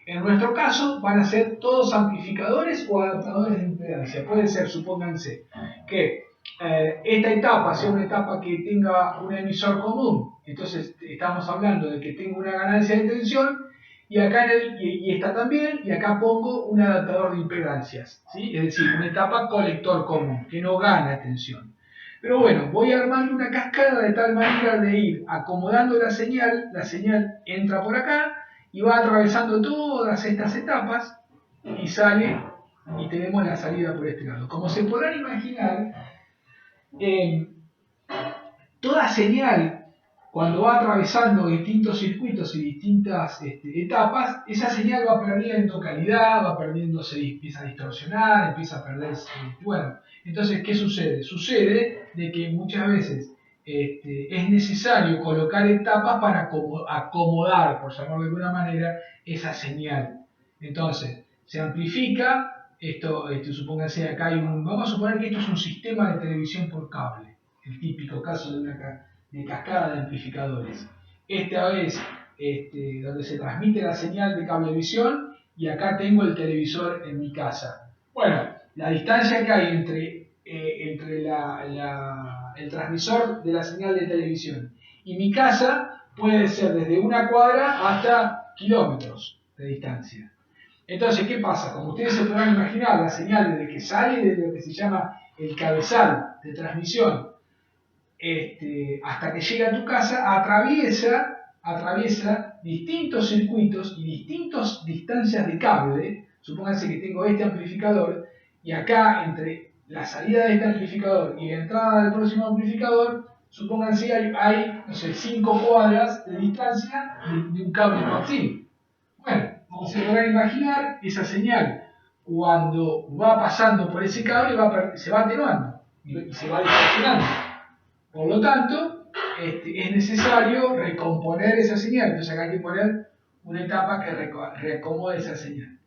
En nuestro caso van a ser todos amplificadores o adaptadores de impedancia. Puede ser, supónganse, que esta etapa sea una etapa que tenga un emisor común. Entonces estamos hablando de que tengo una ganancia de tensión y acá y esta también, y acá pongo un adaptador de impedancias, ¿sí? Es decir, una etapa colector común, que no gana tensión. Pero bueno, voy armando una cascada de tal manera de ir acomodando la señal entra por acá y va atravesando todas estas etapas y sale y tenemos la salida por este lado. Como se podrán imaginar, toda señal, cuando va atravesando distintos circuitos y distintas etapas, esa señal va perdiendo calidad, empieza a distorsionar, empieza a perderse. Bueno, entonces, ¿qué sucede? Sucede de que muchas veces es necesario colocar etapas para acomodar, por llamarlo de alguna manera, esa señal. Entonces, se amplifica, supóngase acá vamos a suponer que esto es un sistema de televisión por cable, el típico caso de cascada de amplificadores. Esta es donde se transmite la señal de cablevisión y acá tengo el televisor en mi casa. Bueno, la distancia que hay entre el transmisor de la señal de televisión y mi casa puede ser desde 1 cuadra hasta kilómetros de distancia. Entonces, ¿qué pasa? Como ustedes se podrán imaginar, la señal desde que sale de lo que se llama el cabezal de transmisión hasta que llega a tu casa, atraviesa distintos circuitos y distintas distancias de cable. Supónganse que tengo este amplificador y acá entre la salida de este amplificador y la entrada del próximo amplificador, supónganse hay no sé, 5 cuadras de distancia de un cable coaxial. Bueno, como se podrán imaginar, esa señal cuando va pasando por ese cable se va atenuando y se va distorsionando. Por lo tanto, es necesario recomponer esa señal. Entonces acá hay que poner una etapa que reacomode esa señal.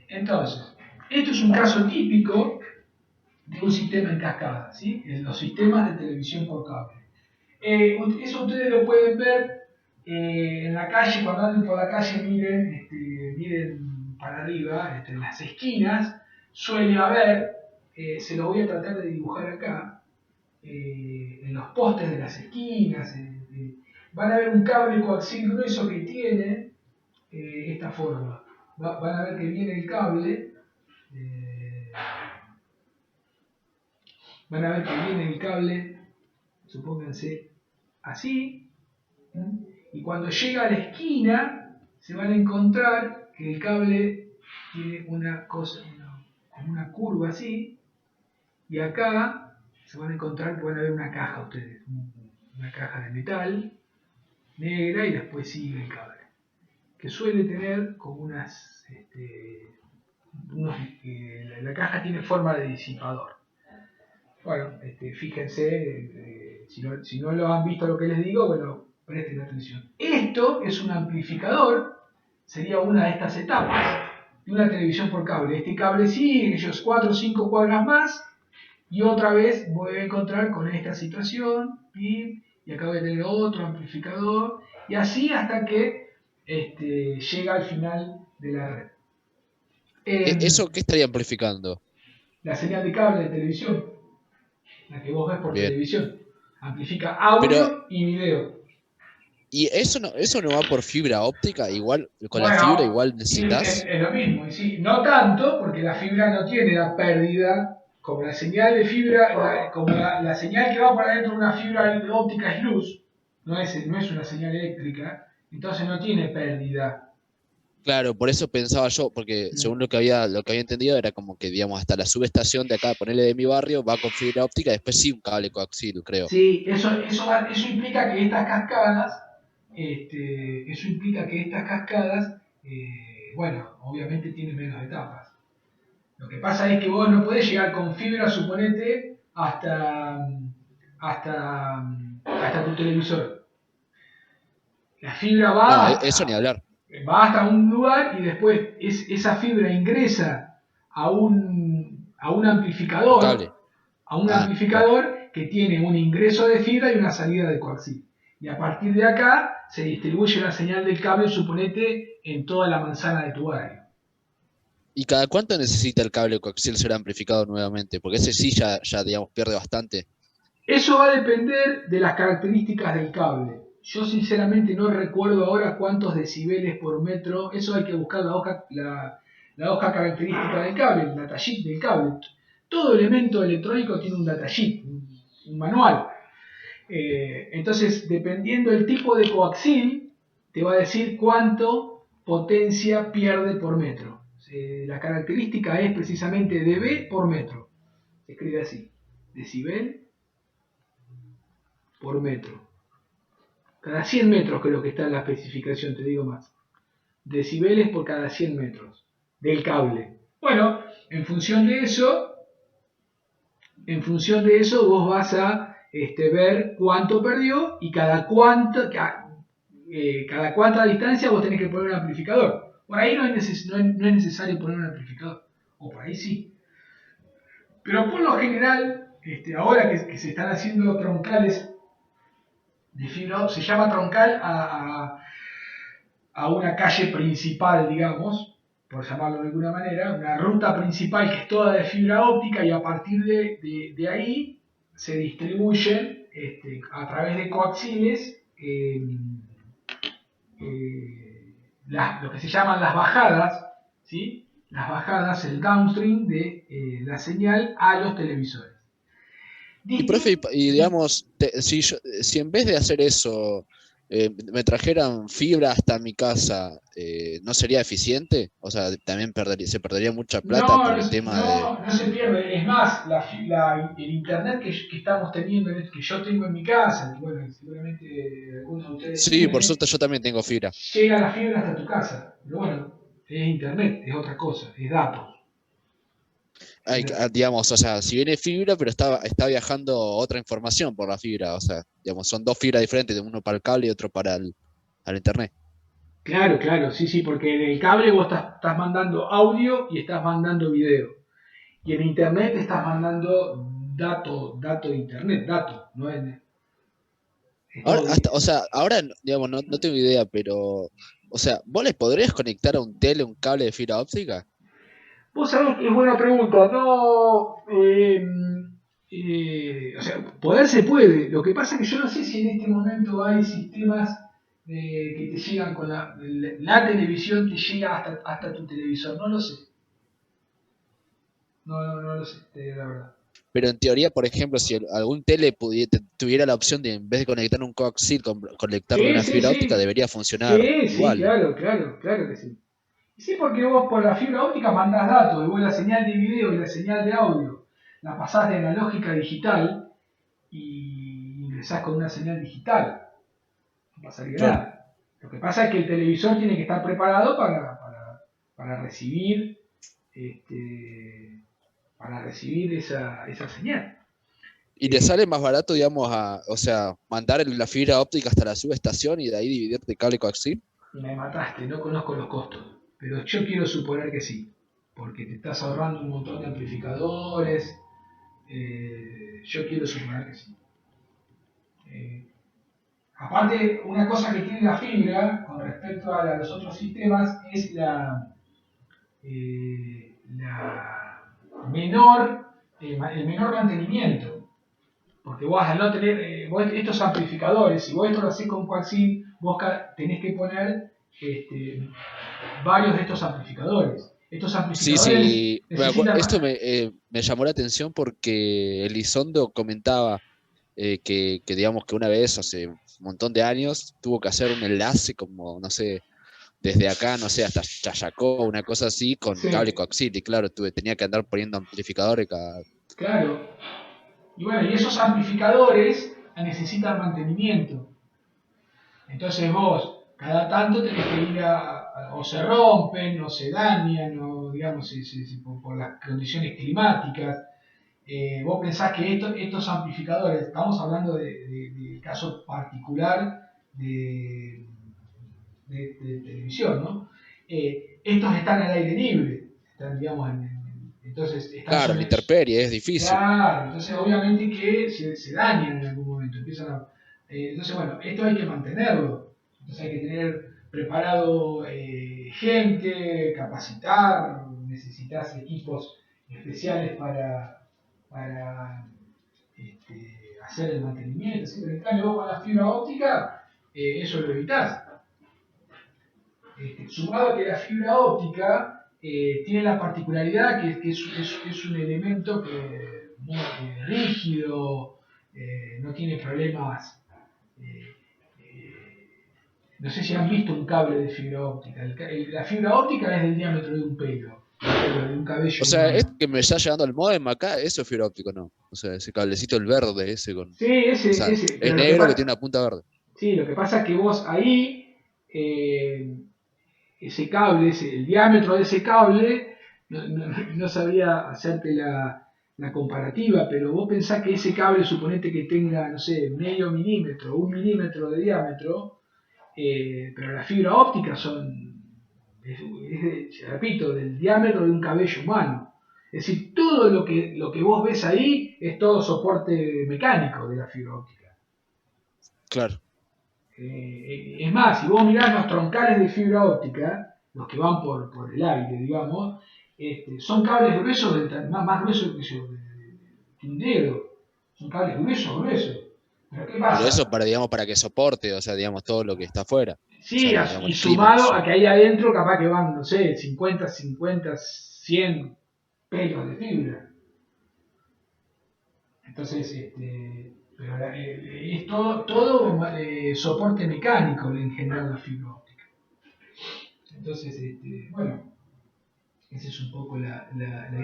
Entonces, esto es un caso típico de un sistema en cascada, ¿sí? En los sistemas de televisión por cable. Eso ustedes lo pueden ver en la calle, cuando anden por la calle, miren para arriba, en las esquinas, suele haber, se lo voy a tratar de dibujar acá, en los postes de las esquinas, van a ver un cable coaxil grueso que tiene esta forma. Van a ver que viene el cable, van a ver que viene el cable, supónganse así, y cuando llega a la esquina se van a encontrar que el cable tiene una cosa, como una curva así, y acá se van a encontrar que van a ver una caja ustedes, una caja de metal negra, y después sigue el cable, que suele tener como unas, la caja tiene forma de disipador. Bueno, fíjense, si no lo han visto lo que les digo, bueno, presten atención. Esto es un amplificador, sería una de estas etapas de una televisión por cable. Este cable sigue ellos 4 o 5 cuadras más, y otra vez voy a encontrar con esta situación, y acá voy a tener otro amplificador, y así hasta que llega al final de la red. ¿Eso qué estaría amplificando? La señal de cable de televisión, la que vos ves por Bien. televisión, amplifica audio y video. ¿Y eso no va por fibra óptica? Igual, con Bueno, la fibra igual necesitas. es lo mismo, y sí, no tanto, porque la fibra no tiene la pérdida, como la señal de fibra, como la señal que va por adentro de una fibra óptica es luz, no es una señal eléctrica, entonces no tiene pérdida. Claro, por eso pensaba yo, porque según lo que había entendido era como que, digamos, hasta la subestación de acá, ponerle de mi barrio, va con fibra óptica, después sí un cable coaxil, creo. Sí, eso implica que estas cascadas, bueno, obviamente tienen menos etapas. Lo que pasa es que vos no podés llegar con fibra, suponete, hasta tu televisor. La fibra No, eso ni hablar. va hasta un lugar, y después esa fibra ingresa a un amplificador, Cable. amplificador que tiene un ingreso de fibra y una salida de coaxil. Y a partir de acá se distribuye la señal del cable, suponete, en toda la manzana de tu barrio. ¿Y cada cuánto necesita el cable coaxial ser amplificado nuevamente? Porque ese sí ya digamos, pierde bastante. Eso va a depender de las características del cable. Yo sinceramente no recuerdo ahora cuántos decibeles por metro. Eso hay que buscar la hoja característica del cable, el datasheet del cable. Todo elemento electrónico tiene un datasheet, un manual. Entonces, dependiendo del tipo de coaxil, te va a decir cuánto potencia pierde por metro. La característica es precisamente dB por metro. Se escribe así: decibel por metro. Cada 100 metros creo que está en la especificación, te digo más. Decibeles por cada 100 metros del cable. Bueno, en función de eso vos vas a ver cuánto perdió, y cada cuánta distancia vos tenés que poner un amplificador. Por ahí no es necesario poner un amplificador, o por ahí sí. Pero por lo general, ahora que se están haciendo troncales de fibra, se llama troncal a una calle principal, digamos, por llamarlo de alguna manera, una ruta principal que es toda de fibra óptica, y a partir de ahí se distribuyen a través de coaxiles lo que se llaman las bajadas, ¿sí? Las bajadas, el downstream de la señal a los televisores. Y profe, y digamos, si en vez de hacer eso me trajeran fibra hasta mi casa, ¿no sería eficiente? O sea, también se perdería mucha plata por el tema de... No se pierde. Es más, el internet que estamos teniendo, que yo tengo en mi casa, que bueno, seguramente algunos de ustedes Sí, tienen, por suerte yo también tengo fibra. llega la fibra hasta tu casa. Pero bueno, es internet, es otra cosa, es datos. Digamos, o sea, si viene fibra, pero está viajando otra información por la fibra, o sea, digamos, son dos fibras diferentes, uno para el cable y otro para el internet. Claro, claro, sí, sí, porque en el cable vos estás mandando audio y estás mandando video. Y en internet estás mandando dato de internet, dato, no es Ahora, todo. o sea, ahora, digamos, no tengo idea, pero, o sea, ¿vos le podrías conectar a un tele un cable de fibra óptica? Vos sabés que es buena pregunta, no. O sea, poder se puede. Lo que pasa es que yo no sé si en este momento hay sistemas que te llegan con la televisión, te llega hasta tu televisor. No lo sé. No lo sé, te digo la verdad. Pero en teoría, por ejemplo, si algún tele tuviera la opción de, en vez de conectar un coaxial, conectarle Sí, una sí, fibra óptica, sí. debería funcionar Sí, sí, igual. claro, claro, claro que sí. Y sí, porque vos por la fibra óptica mandás datos, y vos la señal de video y la señal de audio la pasás de analógica a digital y ingresás con una señal digital. No pasaría Claro. nada. Lo que pasa es que el televisor tiene que estar preparado para recibir este, para recibir esa señal. Y le Eh, sale más barato, digamos, o sea, mandar la fibra óptica hasta la subestación y de ahí dividirte cable coaxial. Me mataste, no conozco los costos, pero yo quiero suponer que sí, porque te estás ahorrando un montón de amplificadores. Yo quiero suponer que sí. Eh, Aparte, una cosa que tiene la fibra con respecto a los otros sistemas es la menor, el menor mantenimiento. Porque vos al no tener vos estos amplificadores, si vos esto lo hacés con coaxil, vos tenés que poner varios de estos amplificadores. Estos Sí, amplificadores sí, necesitan... esto me llamó la atención porque Elizondo comentaba digamos, que una vez, hace un montón de años, tuvo que hacer un enlace como, no sé, desde acá, no sé, hasta Chayacó, una cosa así, con cable Sí, coaxial. Y claro, tenía que andar poniendo amplificadores cada... claro. Y bueno, y esos amplificadores necesitan mantenimiento. Entonces vos, cada tanto tenés que ir o se rompen, o se dañan, o digamos, por las condiciones climáticas. Vos pensás que estos amplificadores, estamos hablando del caso particular de, de televisión, ¿no? Estos están al aire libre, están, digamos, entonces están Claro, la sobre... intemperie es difícil. Claro, entonces obviamente que se dañan en algún momento, entonces bueno, esto hay que mantenerlo, entonces hay que tener preparado gente, capacitar, necesitas equipos especiales para hacer el mantenimiento, ¿sí? Pero en cambio vos con la fibra óptica eso lo evitás. Sumado a que la fibra óptica tiene la particularidad que es un elemento muy rígido, no tiene problemas. eh, eh, no sé si han visto un cable de fibra óptica. La fibra óptica es del diámetro de un pelo, de un cabello O sea, humano. esto que me está llegando al modem acá, eso es fibra óptica, ¿no? O sea, ese cablecito, el verde ese con... Sí, O sea, es pero lo que negro que pasa, tiene una punta verde. sí, lo que pasa es que vos ahí eh, ese cable, el diámetro de ese cable, no sabía hacerte la comparativa, pero vos pensás que ese cable, suponete que tenga, no sé, medio milímetro, 1 milímetro de diámetro, pero la fibra óptica repito, del diámetro de un cabello humano. Es decir, todo lo que vos ves ahí es todo soporte mecánico de la fibra óptica. Claro. Es más, si vos mirás los troncales de fibra óptica, los que van por el aire, digamos, son cables gruesos, más gruesos que un dedo. Son cables gruesos, gruesos. Pero ¿qué Pero eso pasa? para, digamos, para que soporte, o sea, digamos, todo lo que está afuera. O Sí, sea, digamos, y el clima en sumado a sí. que ahí adentro capaz que van, no sé, 100 pelos de fibra. Entonces, pero es todo soporte mecánico en general la fibra óptica. Entonces, bueno, esa es un poco la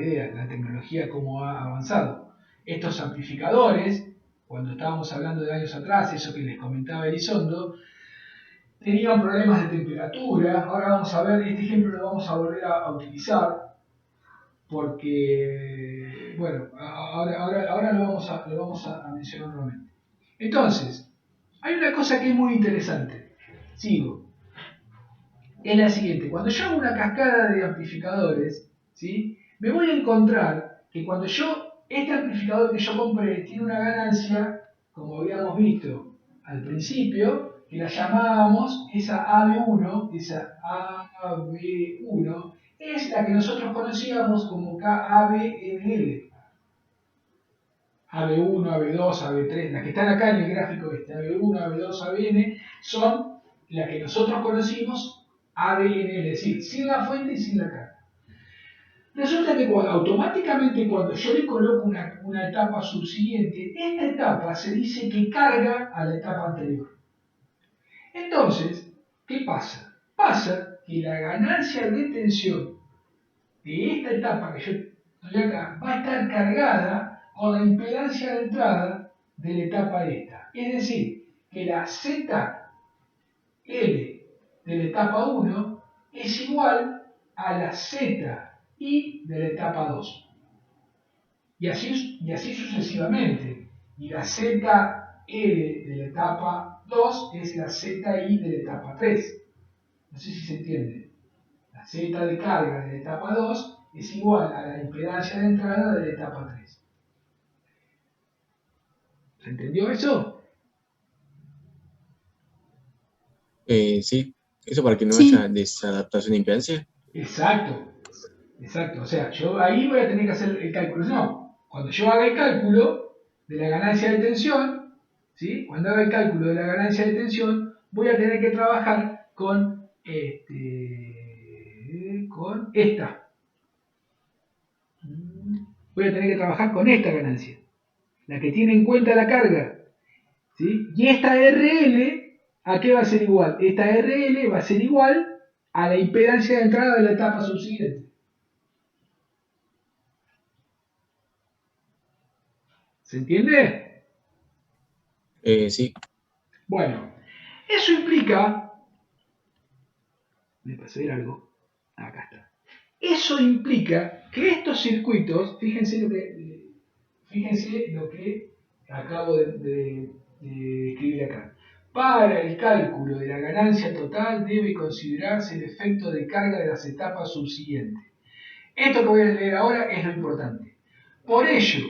idea, la tecnología, cómo ha avanzado. Estos amplificadores, cuando estábamos hablando de años atrás, eso que les comentaba Elizondo, tenían problemas de temperatura. Ahora vamos a ver, este ejemplo lo vamos a volver a utilizar, porque, bueno, ahora lo vamos a mencionar nuevamente. Entonces, hay una cosa que es muy interesante. Sigo. es la siguiente. Cuando yo hago una cascada de amplificadores, ¿sí? Me voy a encontrar que cuando este amplificador que yo compré tiene una ganancia, como habíamos visto al principio, que la llamábamos esa AB1, es la que nosotros conocíamos como KABNL. AB1, AB2, AB3, las que están acá en el gráfico este, AB1, AB2, ABN, son las que nosotros conocimos ABNL, es decir, sin la fuente y sin la carga. Resulta que automáticamente cuando yo le coloco una etapa subsiguiente, esta etapa se dice que carga a la etapa anterior. Entonces, ¿qué pasa? Pasa que la ganancia de tensión de esta etapa que yo estoy acá va a estar cargada con la impedancia de entrada de la etapa esta. Es decir, que la ZL de la etapa 1 es igual a la ZI de la etapa 2. Y así sucesivamente. Y la ZL de la etapa 2 es la ZI de la etapa 3. No sé si se entiende. La Z de carga de la etapa 2 es igual a la impedancia de entrada de la etapa 3. ¿Se entendió eso? Sí, eso para que no Sí. haya desadaptación de impedancia. Exacto. Exacto. O sea, yo ahí voy a tener que hacer el cálculo. No, cuando yo haga el cálculo de la ganancia de tensión, ¿sí? Cuando haga el cálculo de la ganancia de tensión, voy a tener que trabajar con esta. Voy a tener que trabajar con esta ganancia, la que tiene en cuenta la carga, ¿sí? Y esta RL, ¿a qué va a ser igual? Esta RL va a ser igual a la impedancia de entrada de la etapa subsiguiente. ¿Se entiende? Sí. Bueno, eso implica... Me pasé a ver algo. Acá está. Eso implica que estos circuitos, fíjense lo que acabo de escribir acá. Para el cálculo de la ganancia total debe considerarse el efecto de carga de las etapas subsiguientes. Esto que voy a leer ahora es lo importante. Por ello,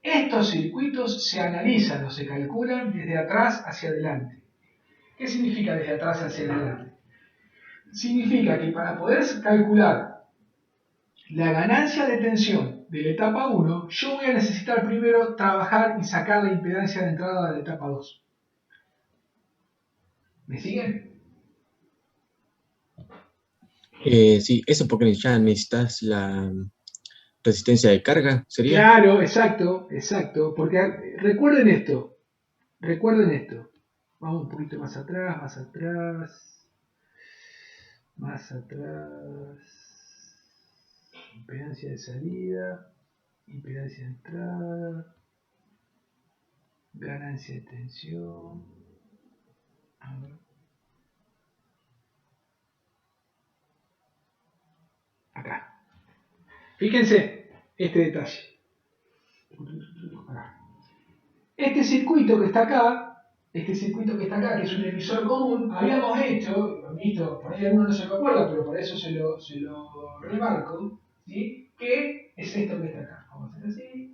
estos circuitos se analizan o se calculan desde atrás hacia adelante. ¿Qué significa desde atrás hacia adelante? Significa que para poder calcular la ganancia de tensión de la etapa 1, yo voy a necesitar primero trabajar y sacar la impedancia de entrada de la etapa 2. ¿Me siguen? Sí, eso porque ya necesitas la resistencia de carga, ¿sería? Claro, exacto, porque recuerden esto, vamos un poquito más atrás, impedancia de salida, impedancia de entrada, ganancia de tensión. A ver. Acá. Fíjense este detalle. Acá. Este circuito que está acá, que es un emisor común, habíamos visto, por ahí alguno no se lo acuerda, pero por eso se lo remarco, ¿sí? Que es esto que está acá. Vamos a hacer así.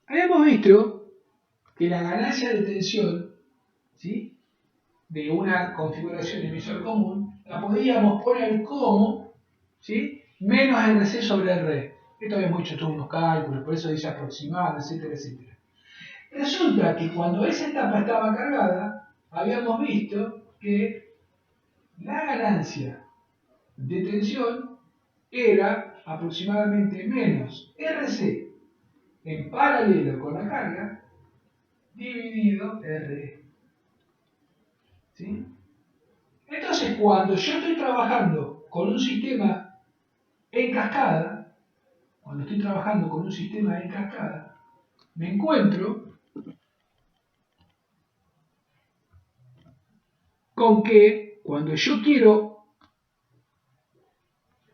Habíamos visto que la ganancia de tensión, ¿sí?, de una configuración de emisor común, la podíamos poner como, ¿sí?, menos RC sobre R. Esto habíamos hecho todos unos cálculos, por eso dice aproximado, etcétera, etcétera. Resulta que cuando esa etapa estaba cargada, habíamos visto que la ganancia de tensión era aproximadamente menos RC en paralelo con la carga dividido RE. ¿Sí? Entonces, cuando yo estoy trabajando con un sistema en cascada, cuando estoy trabajando con un sistema de cascada, me encuentro con que cuando yo quiero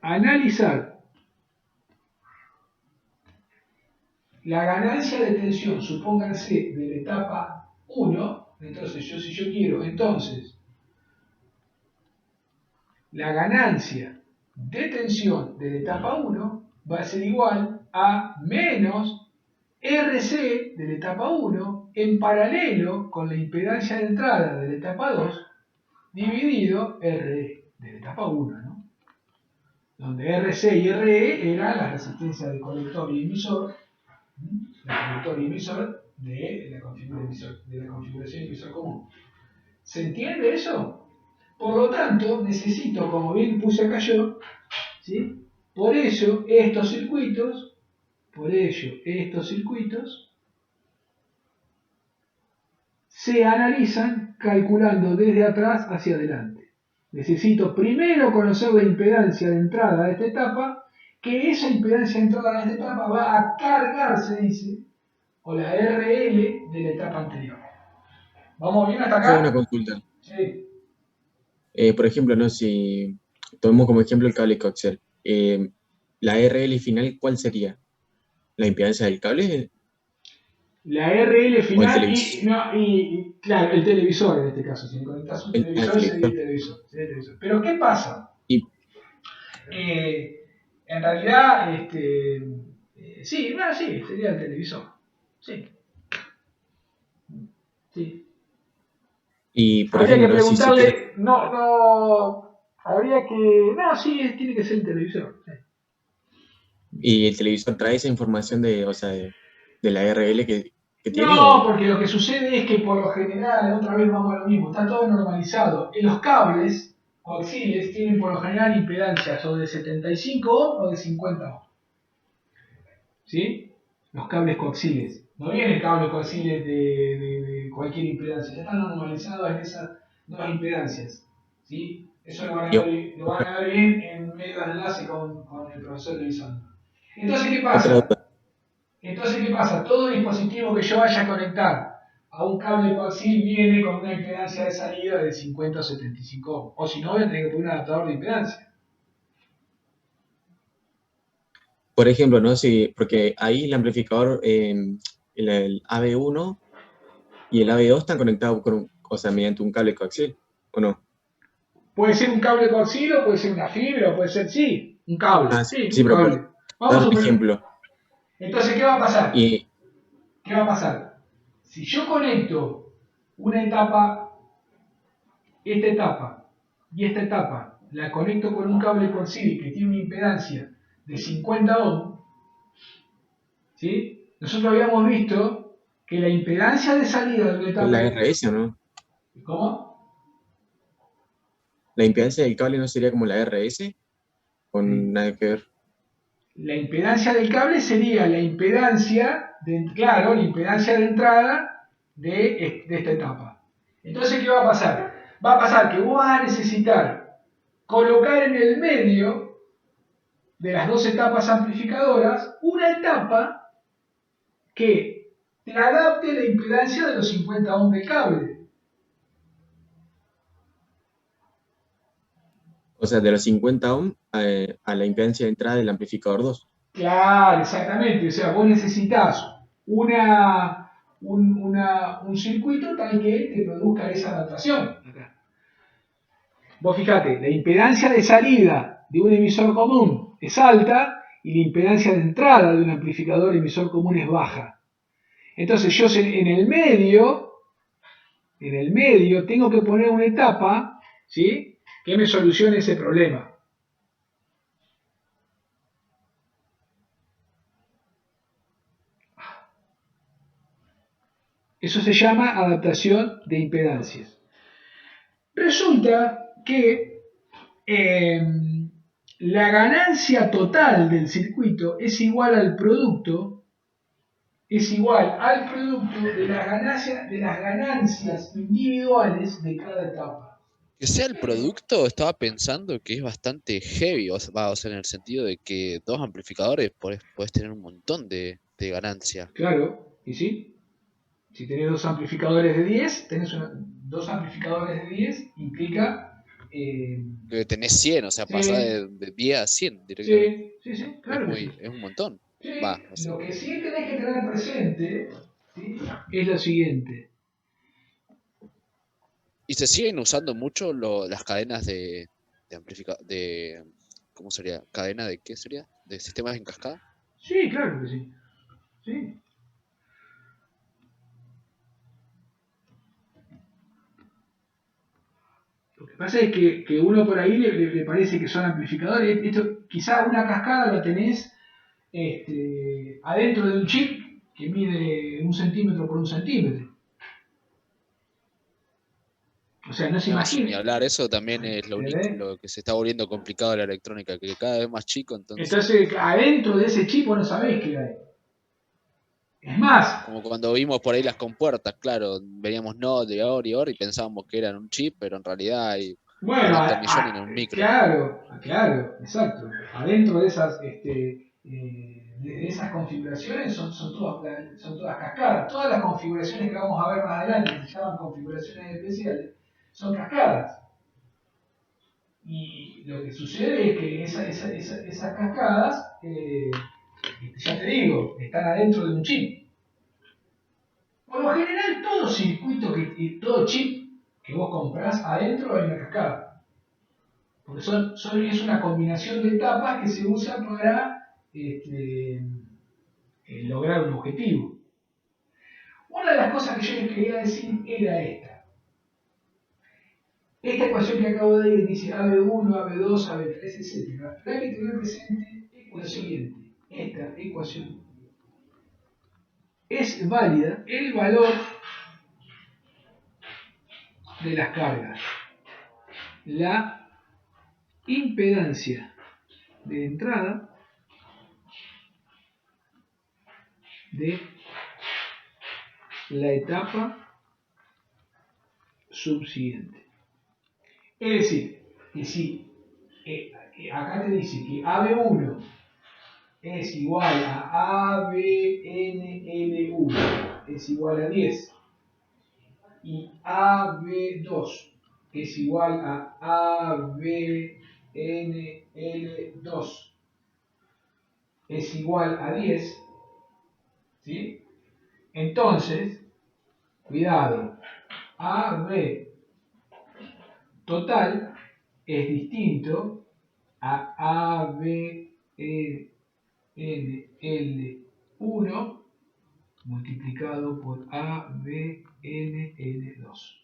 analizar la ganancia de tensión, supónganse, de la etapa 1, entonces si yo quiero, entonces, la ganancia de tensión de la etapa 1 va a ser igual a menos RC de la etapa 1 en paralelo con la impedancia de entrada de la etapa 2 dividido RE de la etapa 1, ¿no? Donde RC y RE eran las resistencias de colector y emisor, la colector y emisor de la configuración emisor común. ¿Se entiende eso? Por lo tanto, necesito, como bien puse acá yo, ¿sí? Por ello estos circuitos se analizan calculando desde atrás hacia adelante. Necesito primero conocer la impedancia de entrada de esta etapa, que esa impedancia de entrada de esta etapa va a cargar, se dice, o la RL de la etapa anterior. ¿Vamos bien hasta acá? Hago una consulta. Sí. Por ejemplo, no si tomemos como ejemplo el cable coaxial. La RL final, ¿cuál sería? ¿La impedancia del cable? La RL final televisor. claro, el televisor en este caso. Si me conectas un televisor, sería el televisor. Pero ¿qué pasa? En realidad, sí, sería el televisor. Sí. Y por Habría ejemplo, que si preguntarle, quiere, sí, tiene que ser el televisor. Sí. y el televisor trae esa información de la RL que tiene, No, o porque lo que sucede es que por lo general, otra vez vamos a lo mismo, está todo normalizado. En los cables coaxiales tienen por lo general impedancias o de 75 ohm o de 50 ohm. ¿Sí? Los cables coaxiales. No vienen cables coaxiales de cualquier impedancia, ya están normalizados en esas dos impedancias. ¿Sí? Eso lo van a ver bien en medio de enlace con el profesor Elizondo. Entonces, ¿qué otra pasa? Todo dispositivo que yo vaya a conectar a un cable coaxial viene con una impedancia de salida de 50 o 75 ohm. O si no, voy a tener que poner un adaptador de impedancia. por ejemplo, ¿no? Si, porque ahí el amplificador, el AB1 y el AB2 están conectados mediante un cable coaxial, ¿o no? Puede ser un cable coaxial o puede ser una fibra, o puede ser, sí, un cable. Ah, Sí, sí, un pero por cable. Vamos dar a un suponer. ejemplo. Entonces, ¿qué va a pasar? Y ¿Qué va a pasar? Si yo conecto una etapa, esta etapa y esta etapa, la conecto con un cable coaxial que tiene una impedancia de 50 ohm, ¿sí? Nosotros habíamos visto que la impedancia de salida de una etapa... la RS, ¿o no? ¿Cómo? La impedancia del cable no sería como la RS, con nada que ver. La impedancia del cable sería la impedancia, la impedancia de entrada de esta etapa. Entonces, ¿qué va a pasar? Va a pasar que vos vas a necesitar colocar en el medio de las dos etapas amplificadoras una etapa que te adapte la impedancia de los 50 ohms del cable. O sea, de los 50 ohm a la impedancia de entrada del amplificador 2. Claro, exactamente. O sea, vos necesitas un circuito tal que te produzca esa adaptación. Vos fijate, la impedancia de salida de un emisor común es alta y la impedancia de entrada de un amplificador emisor común es baja. Entonces yo en el medio tengo que poner una etapa, ¿sí?, que me solucione ese problema. Eso se llama adaptación de impedancias. Resulta que la ganancia total del circuito es igual al producto de las ganancias individuales de cada etapa. Que sea el producto, estaba pensando que es bastante heavy, o sea, en el sentido de que dos amplificadores podés tener un montón de ganancia. Claro, y sí. Si tenés dos amplificadores de 10, dos amplificadores de 10 implica... Que tenés 100, o sea, pasás sí, de 10 a 100 directamente. sí, claro que sí. Es un montón. Sí, Va, o sea, lo que sí tenés que tener presente, ¿sí?, es lo siguiente. y se siguen usando mucho las cadenas de ¿cómo sería? ¿Cadena de qué sería? ¿De sistemas en cascada? Sí, claro que sí. Sí. Lo que pasa es que uno por ahí le parece que son amplificadores. Esto, quizás una cascada la tenés adentro de un chip que mide 1 centímetro por 1 centímetro. O sea, no se No, sí, imagina. ni hablar, eso también es ¿Entendés? lo que se está volviendo complicado de la electrónica, que cada vez más chico, entonces, Entonces, adentro de ese chip vos no sabés qué hay. Es más, como cuando vimos por ahí las compuertas, claro, veníamos no de or y pensábamos que eran un chip, pero en realidad hay bueno, 40 millones en un micro. claro, exacto. Adentro de esas, de esas configuraciones son todas cascadas. Todas las configuraciones que vamos a ver más adelante, que se llaman configuraciones especiales, son cascadas. Y lo que sucede es que esas cascadas, ya te digo, están adentro de un chip. Por lo general, todo circuito, todo chip que vos comprás adentro hay una cascada. Porque es una combinación de etapas que se usa para lograr un objetivo. Una de las cosas que yo les quería decir era esta. Esta ecuación que acabo de ir dice AB1, AB2, AB3, etc. Pero hay que tener presente lo siguiente. Esta ecuación es válida el valor de las cargas. La impedancia de entrada de la etapa subsiguiente. Es decir, que si acá te dice que AB1 es igual a ABNL1 es igual a 10 y AB2 es igual a ABNL2 es igual a 10, ¿sí? Entonces, cuidado, AB total es distinto a ABNL1 multiplicado por ABNL2.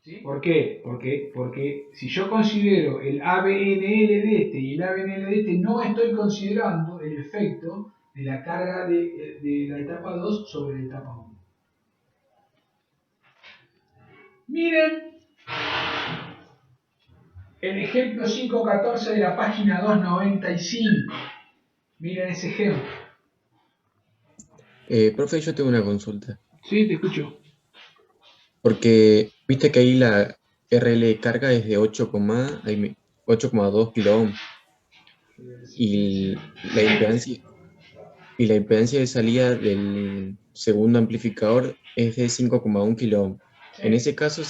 ¿Sí? ¿Por qué? Porque si yo considero el ABNL de este y el ABNL de este, no estoy considerando el efecto de la carga de la etapa 2 sobre la etapa 1. Miren el ejemplo 5.14 de la página 295. Miren ese ejemplo. Profe, yo tengo una consulta. Sí, te escucho. Porque viste que ahí la RL carga es de 8,2 kilo ohm y la impedancia de salida del segundo amplificador es de 5,1 kilo ohm. Sí. En ese caso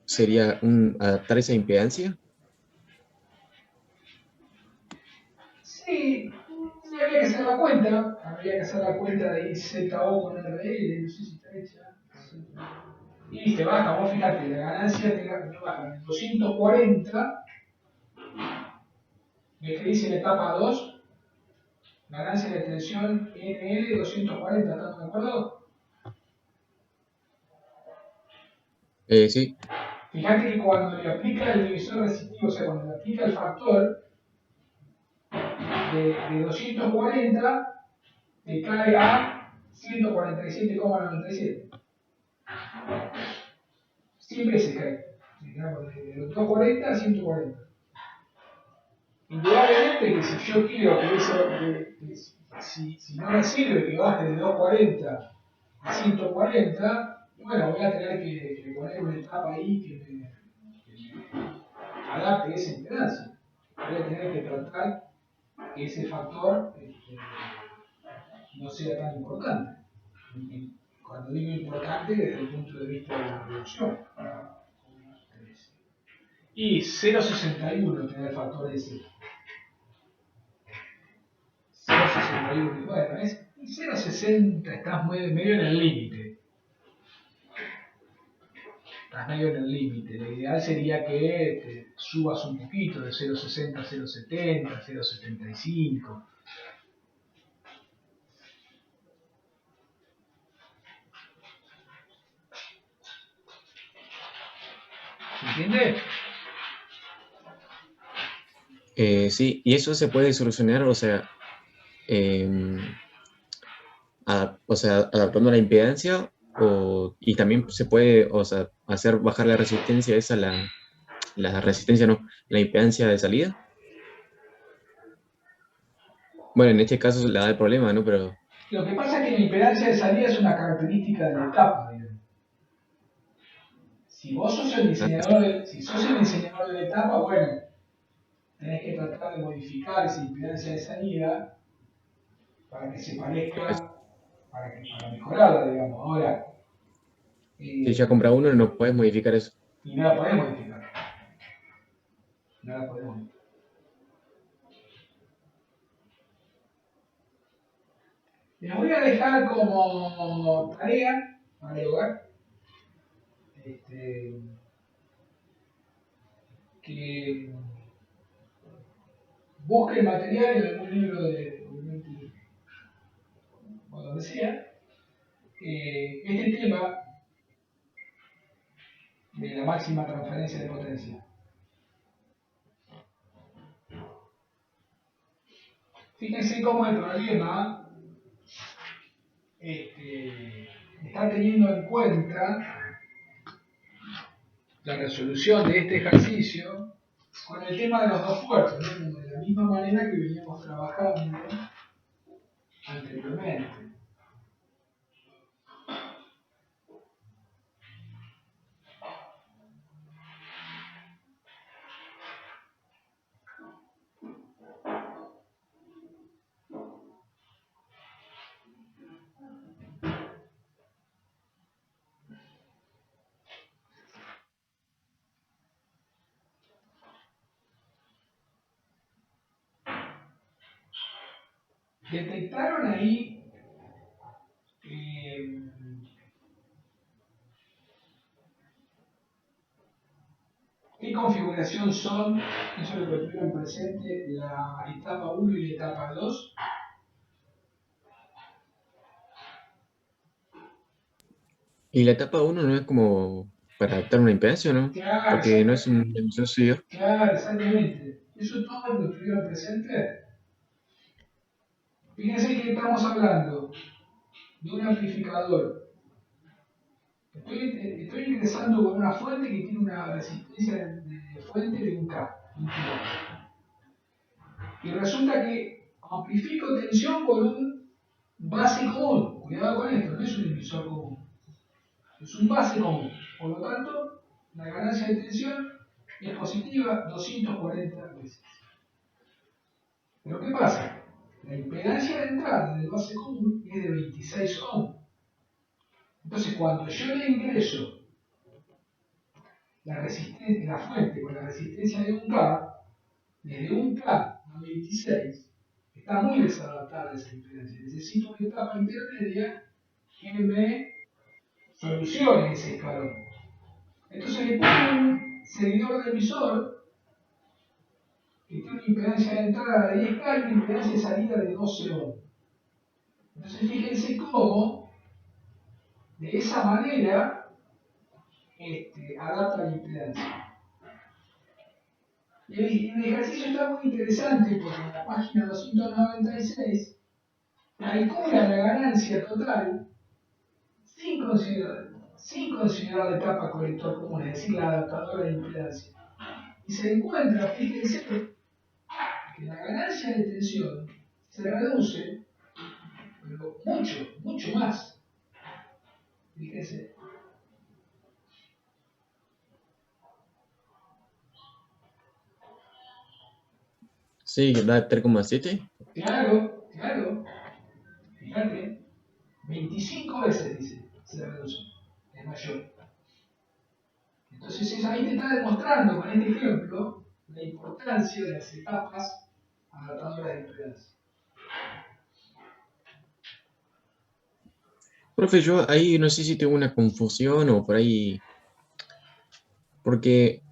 sería adaptar esa impedancia. Sí, habría que hacer la cuenta. Habría que hacer la cuenta de IZO con RL, no sé si está hecha. Y te baja, vos fíjate, la ganancia te baja de 240, de que dice la etapa 2, ganancia de tensión NL 240, ¿estamos de acuerdo? Sí. Fíjate que cuando le aplica el divisor resistivo, o sea, cuando le aplica el factor de 240, te cae a 147,97. Siempre se cae. Digamos, de 240 a 140. Indudablemente que si yo quiero que eso, si no me sirve que baje de 240 a 140, bueno, voy a tener que poner una etapa ahí adapte esa impedancia. Voy a tener que tratar que ese factor no sea tan importante. Y cuando digo importante, desde el punto de vista de la reducción. Y 0,61 tiene el factor ese. 0,61. Bueno, es 0,60, estás medio en el límite. Estás medio en el límite. Lo ideal sería que te subas un poquito de 0,60 a 0,70, 0,75. ¿Se entiende? Sí, y eso se puede solucionar, o sea, em, adaptando la impedancia, y también se puede, o sea, hacer bajar la resistencia esa, la resistencia no, la impedancia de salida. Bueno, en este caso la da el problema, ¿no? Pero Lo que pasa es que la impedancia de salida es una característica de la etapa, digamos. Si vos sos el diseñador si sos el diseñador de la etapa, bueno, tenés que tratar de modificar esa impedancia de salida para que se parezca, para mejorarla, digamos. Ahora, si ya compra uno, no puedes modificar eso. y no la podés modificar. No la podés modificar. Les voy a dejar como tarea para el hogar que busquen material en algún libro de, o donde sea, este tema de la máxima transferencia de potencia. Fíjense cómo el problema está teniendo en cuenta la resolución de este ejercicio con el tema de los dos puertos, ¿no? De la misma manera que veníamos trabajando anteriormente. Detectaron ahí qué configuración son, eso es lo que tuvieron presente, la etapa 1 y la etapa 2. Y la etapa 1 no es como para adaptar una impedancia, ¿no? Claro, Porque no es un emisor seguidor. claro, exactamente. Eso todo lo tuvieron presente. Fíjense que estamos hablando de un amplificador. Estoy ingresando con una fuente que tiene una resistencia de fuente de 1K, 1 kilo. Y resulta que amplifico tensión con un base común. Cuidado con esto, no es un emisor común. Es un base común. Por lo tanto, la ganancia de tensión es positiva 240 veces. Pero ¿qué pasa? La impedancia de entrada del base común es de 26 ohms. Entonces, cuando yo le ingreso la fuente con la resistencia de 1K, desde 1K a 26, está muy desadaptada esa impedancia. Necesito una etapa intermedia que me solucione ese escalón. Entonces le pongo un seguidor de emisor que tiene una impedancia de entrada de 10K y una impedancia de salida de 12 ohms. Entonces fíjense cómo de esa manera adapta la impedancia. Y el ejercicio está muy interesante porque en la página 296 calcula la ganancia total sin considerar la etapa colector común, es decir, la adaptadora de impedancia. Y se encuentra, fíjense, que la ganancia de tensión se reduce, pero mucho, mucho más. Fíjense. Sí, que da 3,7. Claro, claro. Fíjate, 25 veces dice, se reduce, es mayor. Entonces ahí te está demostrando con este ejemplo la importancia de las etapas adaptadoras de impedancia. Profe, yo ahí no sé si tengo una confusión o por ahí, porque,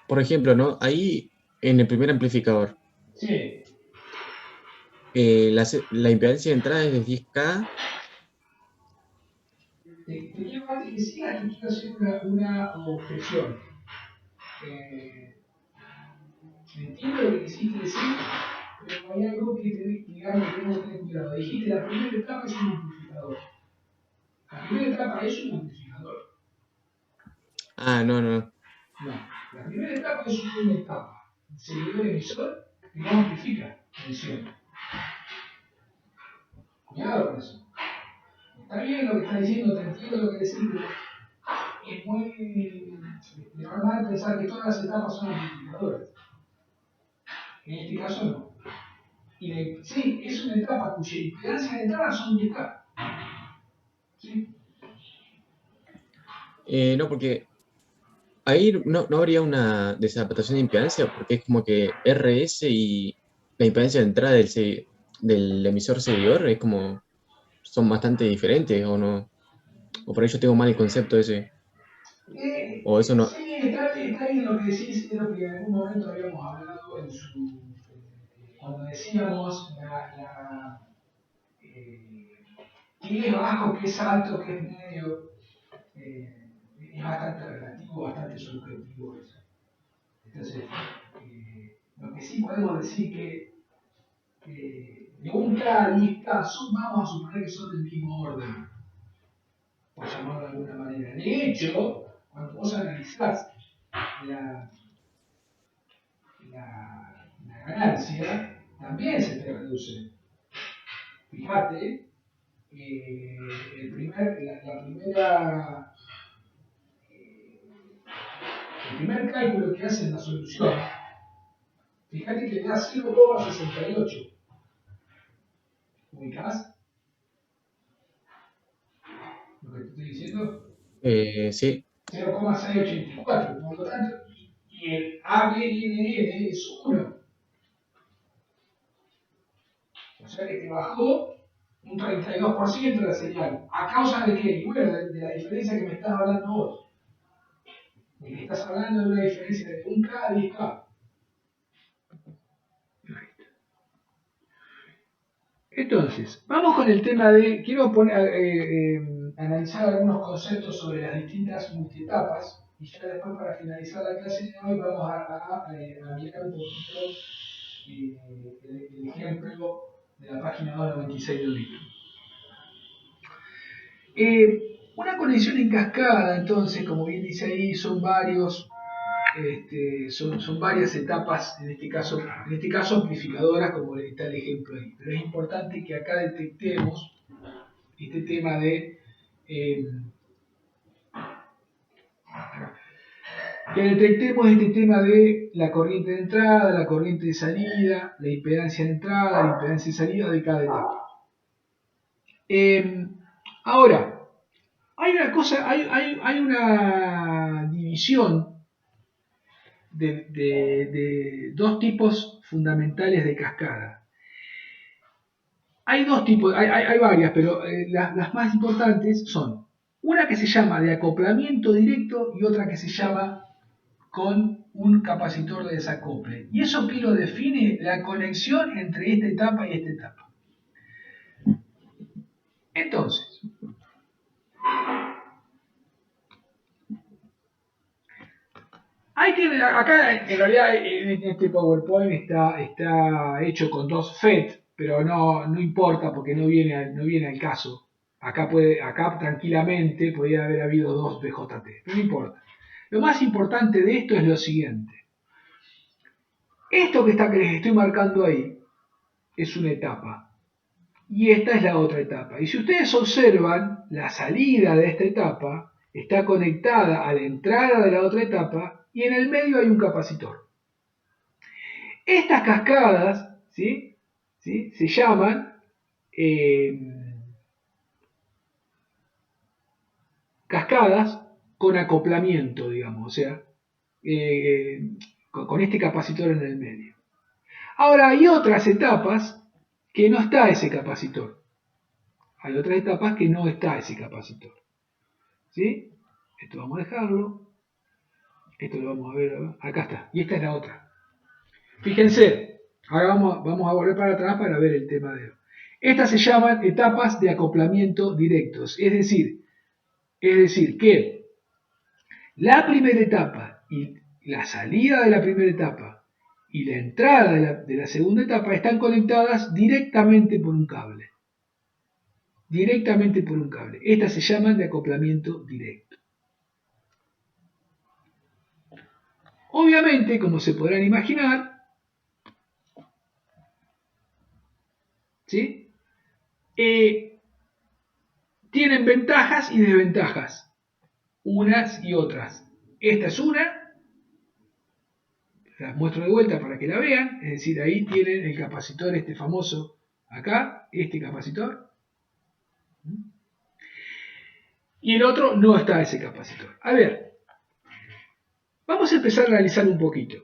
por ejemplo, ¿no? Ahí en el primer amplificador, Sí, la impedancia de entrada es de 10K. te quiero antes que sigas, te quiero hacer una objeción. Eh, Entiendo lo que quisiste decir, pero hay algo que digamos, tenemos que tener cuidado. Dijiste la primera etapa es un amplificador. La primera etapa es un amplificador. Ah, no, no. No, la primera etapa es una etapa. El seguidor emisor que no amplifica tensión. Cuidado con eso. Está bien lo que está diciendo, te entiendo lo que decís, pero es muy normal pensar que todas las etapas son amplificadoras. En este caso no. Sí, es una etapa cuya impedancia de entrada son 10K. ¿Sí? No, porque ahí no habría una desadaptación de impedancia, porque es como que RS y la impedancia de entrada del emisor seguidor es como, son bastante diferentes, ¿o no? O por ahí yo tengo mal el concepto ese, o eso no. Sí, está bien lo que decís, es lo que en algún momento habíamos hablado cuando decíamos qué es bajo, qué es alto, qué es medio. Es bastante relativo, bastante subjetivo eso. Entonces, lo que sí podemos decir que de un K a 10K vamos a suponer que son del mismo orden, por llamarlo de alguna manera. De hecho, cuando vos analizás la, la ganancia, también se te reduce. Fíjate, el primer cálculo que hace en la solución, fíjate que le da 0,68. ¿Ubicás lo que te estoy diciendo? Sí, 0,684, por lo tanto, y el ABNN es 1. O sea que te bajó un 32% la señal. ¿A causa de qué? Y bueno, de la diferencia que me estás hablando vos. De que estás hablando de una diferencia de 1K a 10K. Entonces, vamos con el tema de. Quiero analizar algunos conceptos sobre las distintas multietapas. Y ya después, para finalizar la clase de hoy, vamos a mirar un poquito el ejemplo de la página 296 del libro. Una conexión en cascada, entonces, como bien dice ahí, son varias etapas, en este caso amplificadoras, como está el ejemplo ahí. Pero es importante que acá detectemos este tema de la corriente de entrada, la corriente de salida, la impedancia de entrada, la impedancia de salida de cada etapa. Ahora, hay una división de dos tipos fundamentales de cascada. Hay dos tipos, hay varias, pero las más importantes son una que se llama de acoplamiento directo y otra que se llama con un capacitor de desacople. ¿Y eso qué lo define? La conexión entre esta etapa y esta etapa. Entonces, acá en realidad en este PowerPoint está hecho con dos FET, pero no importa porque no viene al caso. Acá tranquilamente podría haber habido dos BJT, pero no importa. Lo más importante de esto es lo siguiente. Esto que les estoy marcando ahí es una etapa. Y esta es la otra etapa. Y si ustedes observan, la salida de esta etapa está conectada a la entrada de la otra etapa y en el medio hay un capacitor. Estas cascadas, ¿sí? ¿Sí? Se llaman cascadas con acoplamiento, digamos, o sea, con este capacitor en el medio. Ahora, hay otras etapas que no está ese capacitor. Hay otras etapas que no está ese capacitor. ¿Sí? Esto vamos a dejarlo. Esto lo vamos a ver. Acá está. Y esta es la otra. Fíjense. Ahora vamos a volver para atrás para ver el tema de... Estas se llaman etapas de acoplamiento directos. Es decir que la primera etapa y la salida de la primera etapa y la entrada de la segunda etapa están conectadas directamente por un cable. Directamente por un cable. Estas se llaman de acoplamiento directo. Obviamente, como se podrán imaginar, ¿sí? Tienen ventajas y desventajas, unas y otras. Esta es una, las muestro de vuelta para que la vean, es decir, ahí tienen el capacitor este famoso, acá, este capacitor, y el otro no está ese capacitor. A ver, vamos a empezar a analizar un poquito.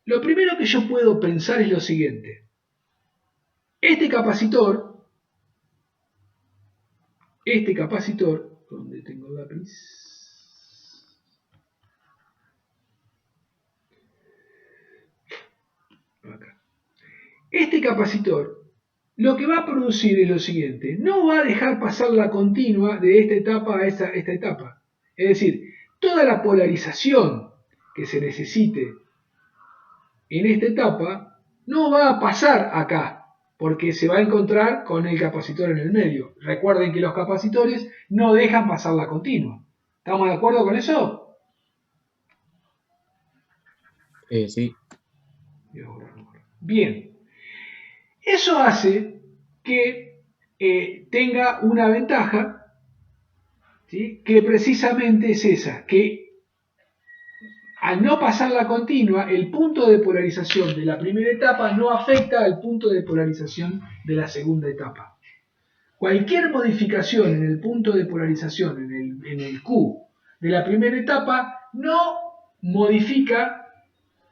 Lo primero que yo puedo pensar es lo siguiente. Este capacitor, ¿dónde tengo el lápiz? Acá. Este capacitor lo que va a producir es lo siguiente, no va a dejar pasar la continua de esta etapa a esta etapa. Es decir, toda la polarización que se necesite en esta etapa no va a pasar acá, porque se va a encontrar con el capacitor en el medio. Recuerden que los capacitores no dejan pasar la continua. ¿Estamos de acuerdo con eso? Sí. Bien. Eso hace que tenga una ventaja, ¿sí? Que precisamente es esa, que al no pasar la continua, el punto de polarización de la primera etapa no afecta al punto de polarización de la segunda etapa. Cualquier modificación en el punto de polarización, en el Q de la primera etapa, no modifica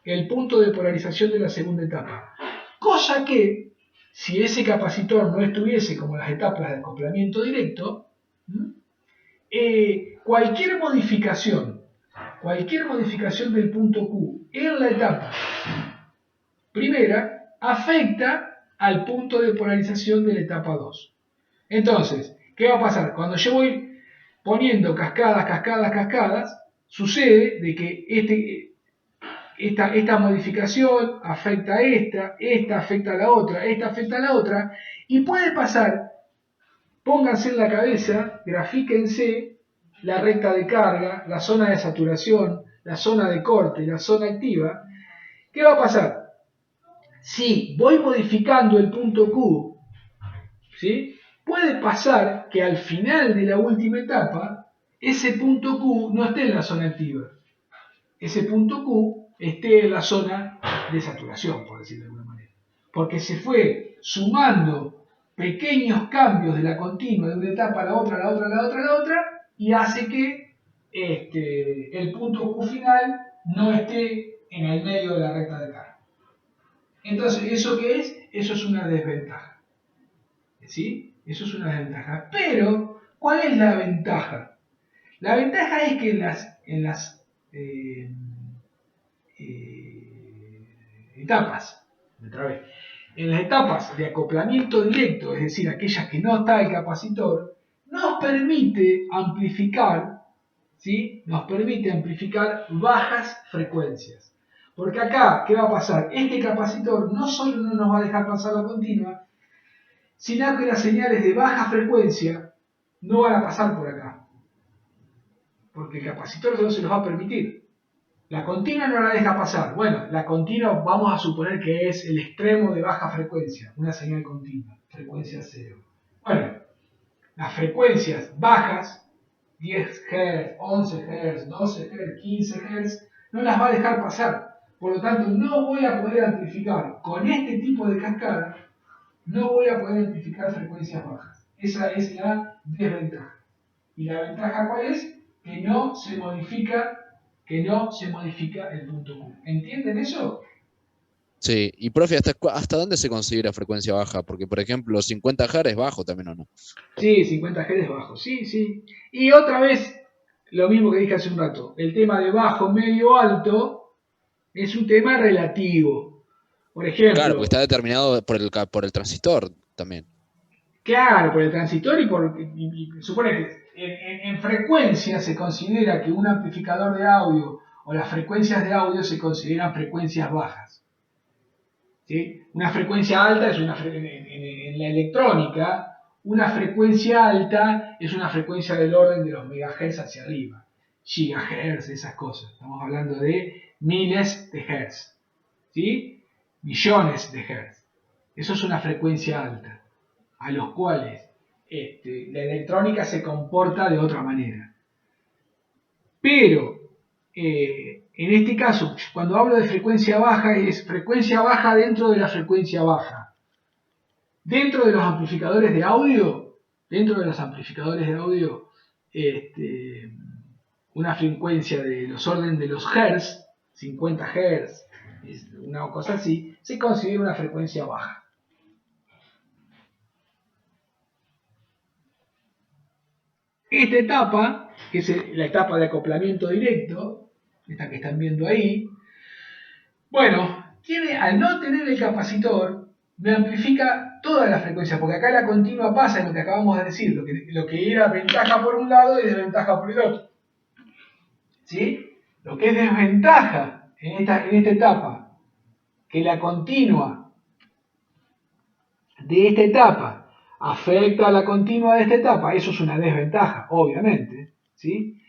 el punto de polarización de la segunda etapa. Cosa que, si ese capacitor no estuviese como las etapas de acoplamiento directo, cualquier modificación del punto Q en la etapa primera afecta al punto de polarización de la etapa 2. Entonces, ¿qué va a pasar? Cuando yo voy poniendo cascadas, sucede de que esta modificación afecta a esta afecta a la otra, esta afecta a la otra, y puede pasar, pónganse en la cabeza, grafíquense la recta de carga, la zona de saturación, la zona de corte, la zona activa. ¿Qué va a pasar? Si voy modificando el punto Q, ¿sí? Puede pasar que al final de la última etapa, ese punto Q no esté en la zona activa. Ese punto Q esté en la zona de saturación, por decirlo de alguna manera. Porque se fue sumando pequeños cambios de la continua de una etapa a la otra, a la otra, a la otra, a la otra, y hace que el punto Q final no esté en el medio de la recta de carga. Entonces, ¿eso qué es? Eso es una desventaja. ¿Sí? Eso es una desventaja. Pero, ¿cuál es la ventaja? La ventaja es que en las etapas, otra vez, en las etapas de acoplamiento directo, es decir, aquellas que no está el capacitor, nos permite amplificar, ¿sí? Nos permite amplificar bajas frecuencias. Porque acá, ¿qué va a pasar? Este capacitor no solo no nos va a dejar pasar la continua, sino que las señales de baja frecuencia no van a pasar por acá. Porque el capacitor no se los va a permitir. La continua no la deja pasar. Bueno, la continua vamos a suponer que es el extremo de baja frecuencia, una señal continua, frecuencia cero. Bueno, las frecuencias bajas, 10 Hz, 11 Hz, 12 Hz, 15 Hz, no las va a dejar pasar, Por lo tanto, no voy a poder amplificar con este tipo de cascada, no voy a poder amplificar frecuencias bajas. Esa es la desventaja. ¿Y la ventaja cuál es? Que no se modifica el punto Q. ¿Entienden eso? Sí, y profe, ¿hasta dónde se considera frecuencia baja? Porque, por ejemplo, 50 Hz es bajo también, ¿o no? Sí, 50 Hz es bajo, sí, sí. Y otra vez, lo mismo que dije hace un rato, el tema de bajo, medio, alto es un tema relativo. Por Claro, porque ejemplo, está determinado por el transistor también. claro, por el transistor supone que en frecuencia se considera que un amplificador de audio o las frecuencias de audio se consideran frecuencias bajas. ¿Sí? Una frecuencia alta es en la electrónica, una frecuencia alta es una frecuencia del orden de los megahertz hacia arriba, gigahertz, esas cosas. Estamos hablando de miles de hertz, ¿sí? Millones de hertz. Eso es una frecuencia alta, a los cuales la electrónica se comporta de otra manera. Pero en este caso, cuando hablo de frecuencia baja, es frecuencia baja dentro de la frecuencia baja. Dentro de los amplificadores de audio, una frecuencia de los orden de los hertz, 50 hertz, una cosa así, se considera una frecuencia baja. Esta etapa, que es la etapa de acoplamiento directo, esta que están viendo ahí, bueno, al no tener el capacitor, me amplifica todas las frecuencias, porque acá la continua pasa en lo que acabamos de decir, lo que era ventaja por un lado y desventaja por el otro. ¿Sí? Lo que es desventaja en esta etapa, que la continua de esta etapa afecta a la continua de esta etapa, eso es una desventaja, obviamente, ¿sí?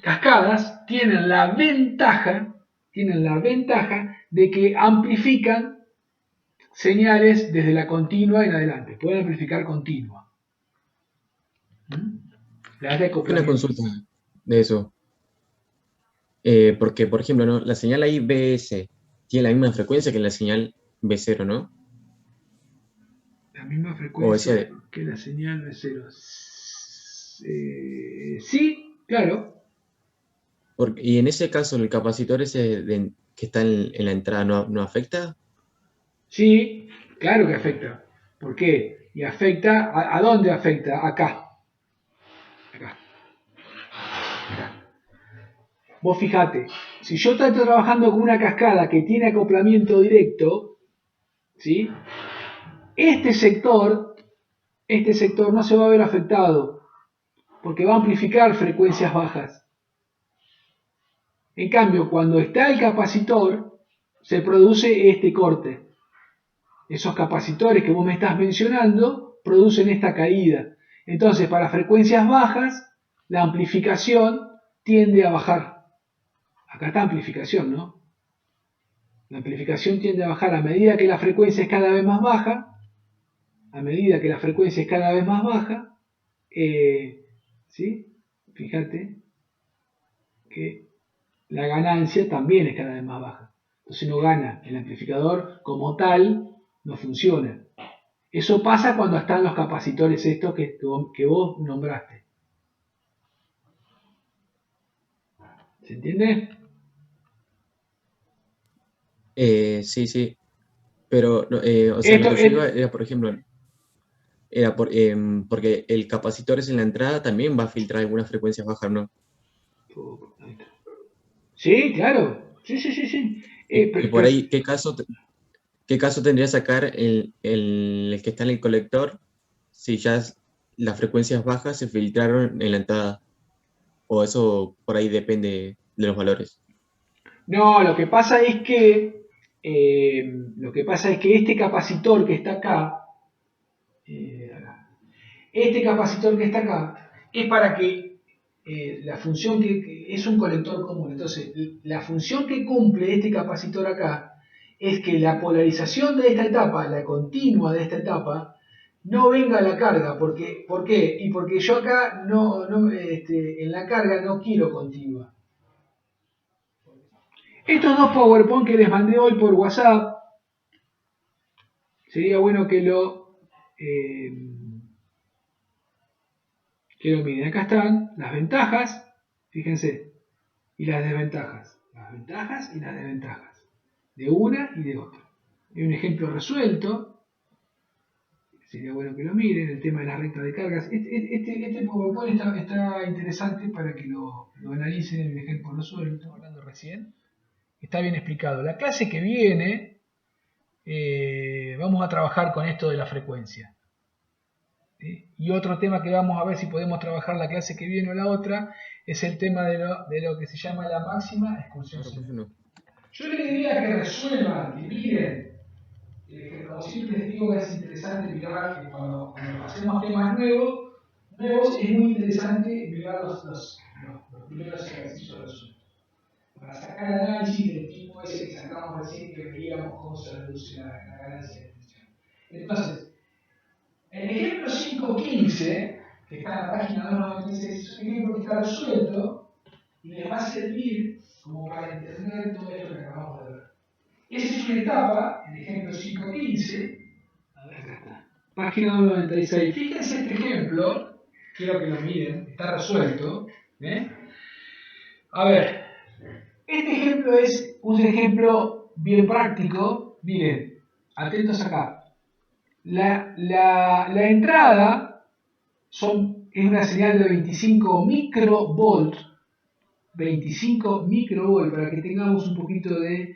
Cascadas tienen la ventaja de que amplifican señales desde la continua en adelante, pueden amplificar continua. Una consulta de eso. Porque, por ejemplo, ¿no? La señal ahí BS tiene la misma frecuencia que la señal B0, ¿no? La misma frecuencia que la señal B0. Sí, claro. Y en ese caso, ¿el capacitor ese que está en la entrada no afecta? Sí, claro que afecta. ¿Por qué? Y afecta, ¿a dónde afecta? Acá. Vos fijate, si yo estoy trabajando con una cascada que tiene acoplamiento directo, ¿sí? Este sector no se va a ver afectado, porque va a amplificar frecuencias bajas. En cambio, cuando está el capacitor, se produce este corte. Esos capacitores que vos me estás mencionando producen esta caída. Entonces, para frecuencias bajas, la amplificación tiende a bajar. Acá está amplificación, ¿no? La amplificación tiende a bajar a medida que la frecuencia es cada vez más baja. ¿Sí? Fíjate que la ganancia también es cada vez más baja. Entonces no gana. El amplificador como tal no funciona. Eso pasa cuando están los capacitores estos que vos nombraste. ¿Se entiende? Sí, sí. Pero, o sea, lo que yo iba era, por ejemplo, porque el capacitor es en la entrada también va a filtrar algunas frecuencias bajas, ¿no? Sí, claro. Sí. Y por ahí, ¿qué caso tendría que sacar el que está en el colector si ya las frecuencias bajas se filtraron en la entrada? O eso por ahí depende de los valores. No, lo que pasa es que este capacitor que está acá, es para que la función que es un colector común. Entonces, la función que cumple este capacitor acá es que la polarización de esta etapa, la continua de esta etapa, no venga la carga. ¿Por qué? Y porque yo acá en la carga no quiero continua. Estos dos PowerPoint que les mandé hoy por WhatsApp, sería bueno que lo miren. Acá están las ventajas, fíjense, y las desventajas. Las ventajas y las desventajas. De una y de otra. Hay un ejemplo resuelto. Sería bueno que lo miren, el tema de la recta de cargas. Este PowerPoint está interesante para que lo analicen en el ejemplo resuelto, hablando recién. Está bien explicado. La clase que viene, vamos a trabajar con esto de la frecuencia. ¿Sí? Y otro tema que vamos a ver si podemos trabajar la clase que viene o la otra, es el tema de lo que se llama la máxima excursión. Yo les diría que resuelvan, que miren. Como siempre les digo, es interesante mirar que cuando hacemos temas nuevos, es muy interesante mirar los primeros ejercicios resueltos. Para sacar análisis del tipo ese que sacamos recién, que veíamos cómo se reduce la ganancia de tensión. Entonces, el ejemplo 5.15, que está en la página 296, es un ejemplo que está resuelto y les va a servir como para entender todo esto que acabamos de ver. Esa es una etapa, el ejemplo 5.15, a ver, acá está, página 296. Fíjense este ejemplo, quiero que lo miren, está resuelto. A ver, este ejemplo es un ejemplo bien práctico. Miren, atentos acá. La entrada es una señal de 25 microvolt. 25 microvolt, para que tengamos un poquito de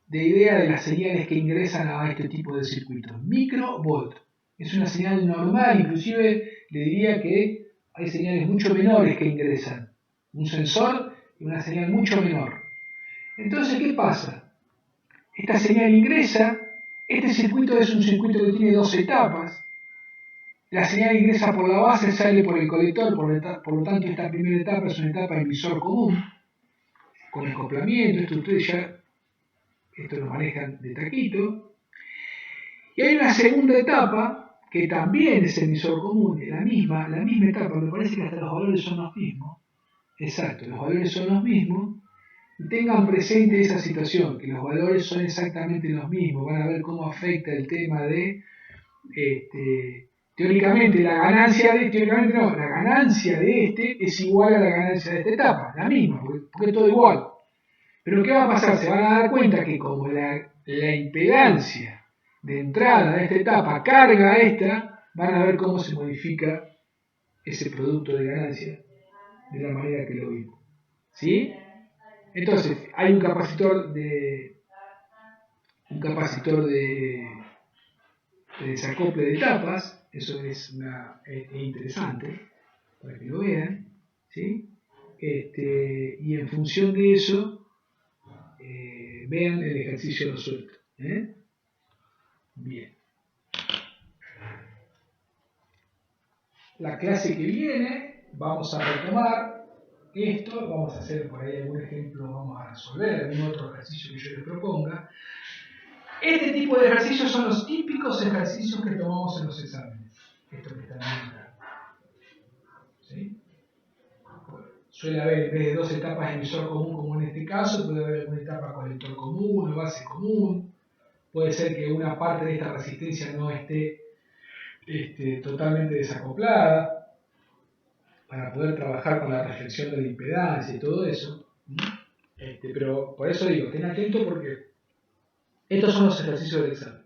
idea de las señales que ingresan a este tipo de circuitos. Microvolt. Es una señal normal, inclusive le diría que hay señales mucho menores que ingresan. Un sensor y una señal mucho menor. Entonces, ¿qué pasa? Esta señal ingresa, este circuito es un circuito que tiene dos etapas. La señal ingresa por la base, sale por el colector, por lo tanto esta primera etapa es una etapa emisor común, con acoplamiento, esto ustedes ya lo manejan de taquito. Y hay una segunda etapa, que también es emisor común, la misma etapa, me parece que hasta los valores son los mismos. Exacto, los valores son los mismos. Y tengan presente esa situación, que los valores son exactamente los mismos. Van a ver cómo afecta el tema de, teóricamente la ganancia de este es igual a la ganancia de esta etapa, la misma, porque es todo igual. Pero ¿qué va a pasar? Se van a dar cuenta que como la impedancia de entrada de esta etapa carga esta, van a ver cómo se modifica ese producto de ganancia de la manera que lo vimos. ¿Sí? Entonces, hay un capacitor de desacople de etapas, eso es interesante para que lo vean, ¿sí? Y en función de eso, vean el ejercicio resuelto. Bien. La clase que viene vamos a retomar esto, vamos a hacer por ahí algún ejemplo, vamos a resolver algún otro ejercicio que yo les proponga. Este tipo de ejercicios son los típicos ejercicios que tomamos en los exámenes. Esto que están viendo acá. ¿Sí? Suele haber, en vez de dos etapas emisor común como en este caso, puede haber alguna etapa colector común o base común. Puede ser que una parte de esta resistencia no esté totalmente desacoplada, para poder trabajar con la reflexión de la impedancia y todo eso. Pero por eso digo, estén atentos porque estos son los ejercicios del examen.